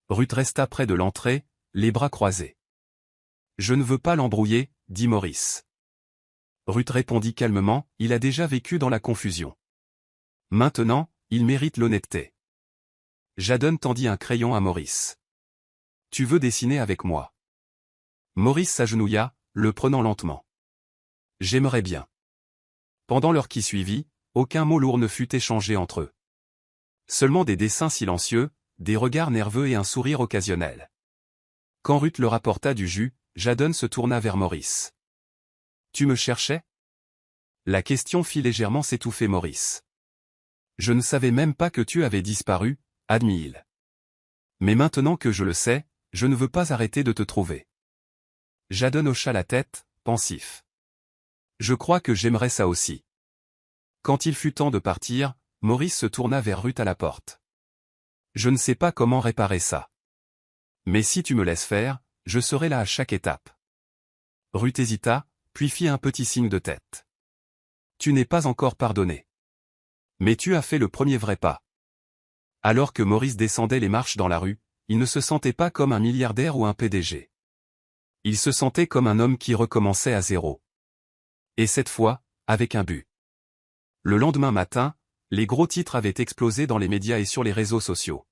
Ruth resta près de l'entrée, les bras croisés. « Je ne veux pas l'embrouiller » dit Maurice. Ruth répondit calmement, il a déjà vécu dans la confusion. Maintenant, il mérite l'honnêteté. Jadon tendit un crayon à Maurice. « Tu veux dessiner avec moi ?» Maurice s'agenouilla, le prenant lentement. « J'aimerais bien. » Pendant l'heure qui suivit, aucun mot lourd ne fut échangé entre eux. Seulement des dessins silencieux, des regards nerveux et un sourire occasionnel. Quand Ruth leur apporta du jus, Jadon se tourna vers Maurice. Tu me cherchais? La question fit légèrement s'étouffer Maurice. Je ne savais même pas que tu avais disparu, admit-il. Mais maintenant que je le sais, je ne veux pas arrêter de te trouver. Jadon hocha la tête, pensif. Je crois que j'aimerais ça aussi. Quand il fut temps de partir, Maurice se tourna vers Ruth à la porte. Je ne sais pas comment réparer ça. Mais si tu me laisses faire, je serai là à chaque étape. Ruth hésita, puis fit un petit signe de tête. Tu n'es pas encore pardonné. Mais tu as fait le premier vrai pas. Alors que Maurice descendait les marches dans la rue, il ne se sentait pas comme un milliardaire ou un PDG. Il se sentait comme un homme qui recommençait à zéro. Et cette fois, avec un but. Le lendemain matin, les gros titres avaient explosé dans les médias et sur les réseaux sociaux.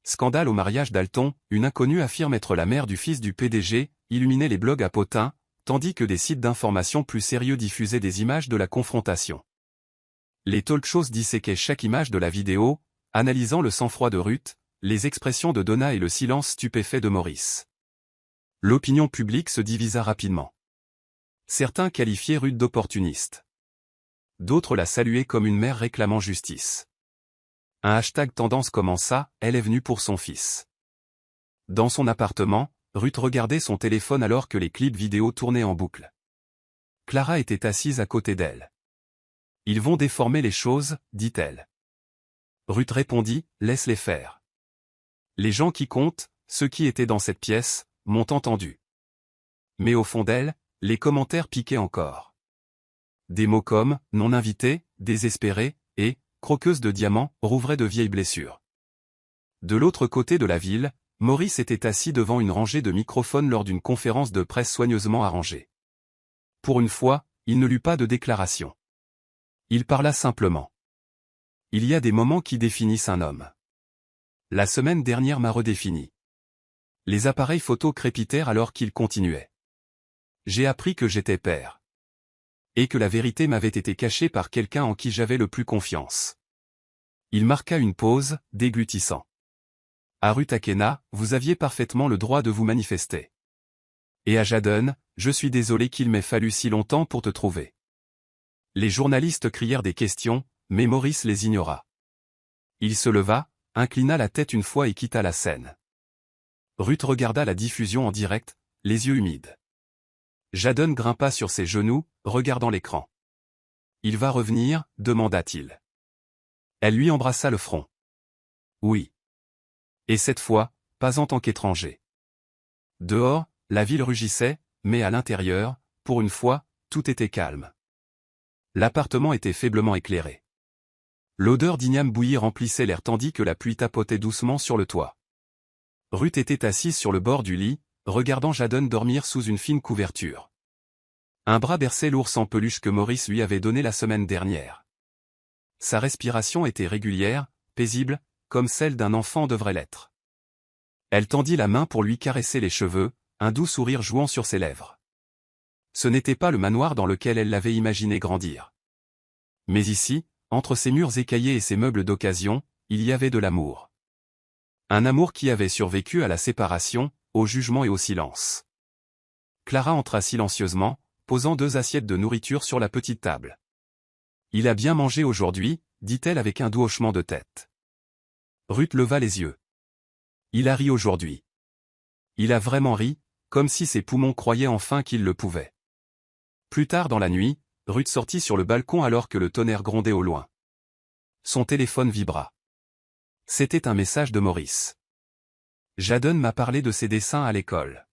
Scandale au mariage d'Alton, une inconnue affirme être la mère du fils du PDG, illuminait les blogs à potins, tandis que des sites d'information plus sérieux diffusaient des images de la confrontation. Les talk-shows disséquaient chaque image de la vidéo, analysant le sang-froid de Ruth, les expressions de Donna et le silence stupéfait de Maurice. L'opinion publique se divisa rapidement. Certains qualifiaient Ruth d'opportuniste. D'autres la saluaient comme une mère réclamant justice. Un hashtag tendance commença, elle est venue pour son fils. Dans son appartement, Ruth regardait son téléphone alors que les clips vidéo tournaient en boucle. Clara était assise à côté d'elle. Ils vont déformer les choses, dit-elle. Ruth répondit, laisse-les faire. Les gens qui comptent, ceux qui étaient dans cette pièce, m'ont entendu. Mais au fond d'elle, les commentaires piquaient encore. Des mots comme « non invité »,« désespéré » et « croqueuse de diamants » rouvraient de vieilles blessures. De l'autre côté de la ville, Maurice était assis devant une rangée de microphones lors d'une conférence de presse soigneusement arrangée. Pour une fois, il ne lut pas de déclaration. Il parla simplement. Il y a des moments qui définissent un homme. La semaine dernière m'a redéfini. Les appareils photo crépitèrent alors qu'il continuait. J'ai appris que j'étais père. Et que la vérité m'avait été cachée par quelqu'un en qui j'avais le plus confiance. Il marqua une pause, déglutissant. À Ruth Akena, vous aviez parfaitement le droit de vous manifester. Et à Jadon, je suis désolé qu'il m'ait fallu si longtemps pour te trouver. Les journalistes crièrent des questions, mais Maurice les ignora. Il se leva, inclina la tête une fois et quitta la scène. Ruth regarda la diffusion en direct, les yeux humides. Jadon grimpa sur ses genoux, regardant l'écran. « Il va revenir ?» demanda-t-il. Elle lui embrassa le front. « Oui. Et cette fois, pas en tant qu'étranger. » Dehors, la ville rugissait, mais à l'intérieur, pour une fois, tout était calme. L'appartement était faiblement éclairé. L'odeur d'igname bouillie remplissait l'air tandis que la pluie tapotait doucement sur le toit. Ruth était assise sur le bord du lit, regardant Jadon dormir sous une fine couverture. Un bras berçait l'ours en peluche que Maurice lui avait donné la semaine dernière. Sa respiration était régulière, paisible, comme celle d'un enfant devrait l'être. Elle tendit la main pour lui caresser les cheveux, un doux sourire jouant sur ses lèvres. Ce n'était pas le manoir dans lequel elle l'avait imaginé grandir. Mais ici, entre ces murs écaillés et ces meubles d'occasion, il y avait de l'amour. Un amour qui avait survécu à la séparation, au jugement et au silence. Clara entra silencieusement, posant 2 assiettes de nourriture sur la petite table. « Il a bien mangé aujourd'hui », dit-elle avec un doux hochement de tête. Ruth leva les yeux. « Il a ri aujourd'hui. Il a vraiment ri, comme si ses poumons croyaient enfin qu'il le pouvait. » Plus tard dans la nuit, Ruth sortit sur le balcon alors que le tonnerre grondait au loin. Son téléphone vibra. C'était un message de Maurice. « Jadon m'a parlé de ses dessins à l'école.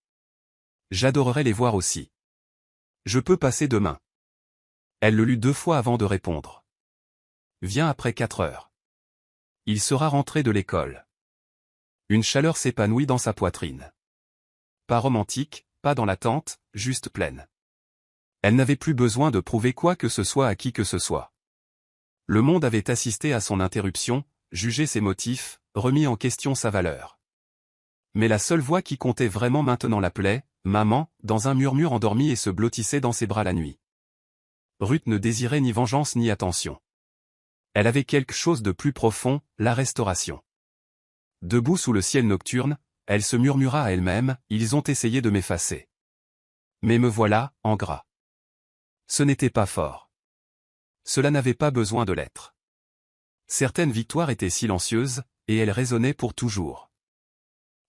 J'adorerais les voir aussi. Je peux passer demain. » Elle le lut 2 fois avant de répondre. « Viens après 4 heures. » Il sera rentré de l'école. Une chaleur s'épanouit dans sa poitrine. Pas romantique, pas dans l'attente, juste pleine. Elle n'avait plus besoin de prouver quoi que ce soit à qui que ce soit. Le monde avait assisté à son interruption, jugé ses motifs, remis en question sa valeur. Mais la seule voix qui comptait vraiment maintenant l'appelait, maman, dans un murmure endormi et se blottissait dans ses bras la nuit. Ruth ne désirait ni vengeance ni attention. Elle avait quelque chose de plus profond, la restauration. Debout sous le ciel nocturne, elle se murmura à elle-même, ils ont essayé de m'effacer. Mais me voilà, en gras. Ce n'était pas fort. Cela n'avait pas besoin de l'être. Certaines victoires étaient silencieuses, et elles résonnaient pour toujours.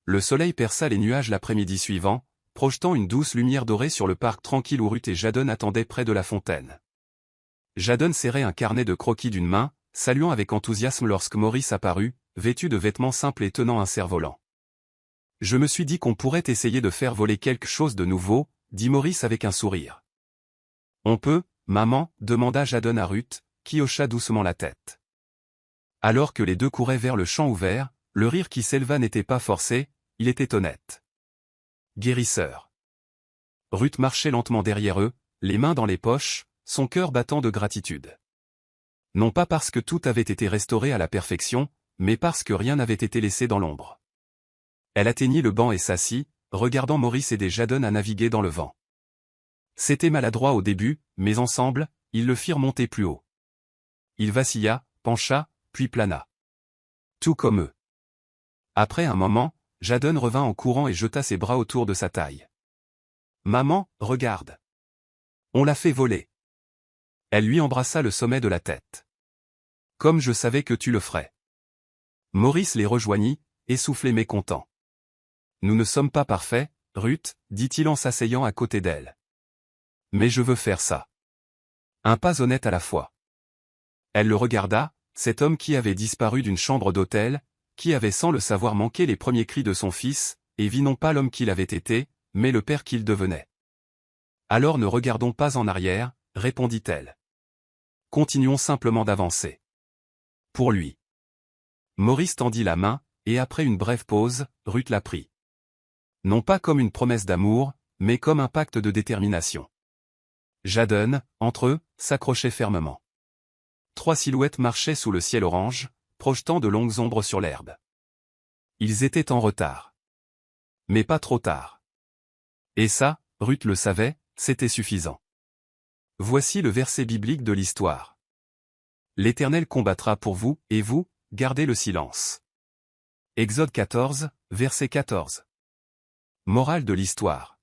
Le soleil perça les nuages l'après-midi suivant, projetant une douce lumière dorée sur le parc tranquille où Ruth et Jadon attendaient près de la fontaine. Jadon serrait un carnet de croquis d'une main, saluant avec enthousiasme lorsque Maurice apparut, vêtu de vêtements simples et tenant un cerf-volant. « Je me suis dit qu'on pourrait essayer de faire voler quelque chose de nouveau, » dit Maurice avec un sourire. « On peut, maman ?» demanda Jadon à Ruth, qui hocha doucement la tête. Alors que les deux couraient vers le champ ouvert, le rire qui s'éleva n'était pas forcé, il était honnête. Guérisseur. Ruth marchait lentement derrière eux, les mains dans les poches, son cœur battant de gratitude. Non pas parce que tout avait été restauré à la perfection, mais parce que rien n'avait été laissé dans l'ombre. Elle atteignit le banc et s'assit, regardant Maurice aider Jadon à naviguer dans le vent. C'était maladroit au début, mais ensemble, ils le firent monter plus haut. Il vacilla, pencha, puis plana. Tout comme eux. Après un moment, Jadon revint en courant et jeta ses bras autour de sa taille. « Maman, regarde. On l'a fait voler. » Elle lui embrassa le sommet de la tête. « Comme je savais que tu le ferais. » Maurice les rejoignit, essoufflé mais content. « Nous ne sommes pas parfaits, Ruth, dit-il en s'asseyant à côté d'elle. Mais je veux faire ça. Un pas honnête à la fois. » Elle le regarda, cet homme qui avait disparu d'une chambre d'hôtel, qui avait sans le savoir manqué les premiers cris de son fils, et vit non pas l'homme qu'il avait été, mais le père qu'il devenait. « Alors ne regardons pas en arrière, répondit-elle. Continuons simplement d'avancer. Pour lui. Maurice tendit la main, et après une brève pause, Ruth la prit. Non pas comme une promesse d'amour, mais comme un pacte de détermination. Jadon, entre eux, s'accrochait fermement. Trois silhouettes marchaient sous le ciel orange, projetant de longues ombres sur l'herbe. Ils étaient en retard. Mais pas trop tard. Et ça, Ruth le savait, c'était suffisant. Voici le verset biblique de l'histoire. L'Éternel combattra pour vous, et vous, gardez le silence. Exode 14, verset 14. Morale de l'histoire.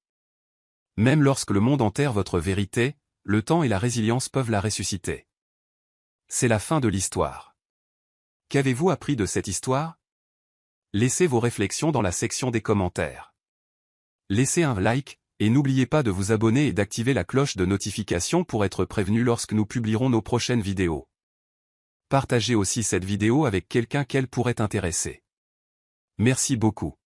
Même lorsque le monde enterre votre vérité, le temps et la résilience peuvent la ressusciter. C'est la fin de l'histoire. Qu'avez-vous appris de cette histoire? Laissez vos réflexions dans la section des commentaires. Laissez un like, et n'oubliez pas de vous abonner et d'activer la cloche de notification pour être prévenu lorsque nous publierons nos prochaines vidéos. Partagez aussi cette vidéo avec quelqu'un qu'elle pourrait intéresser. Merci beaucoup.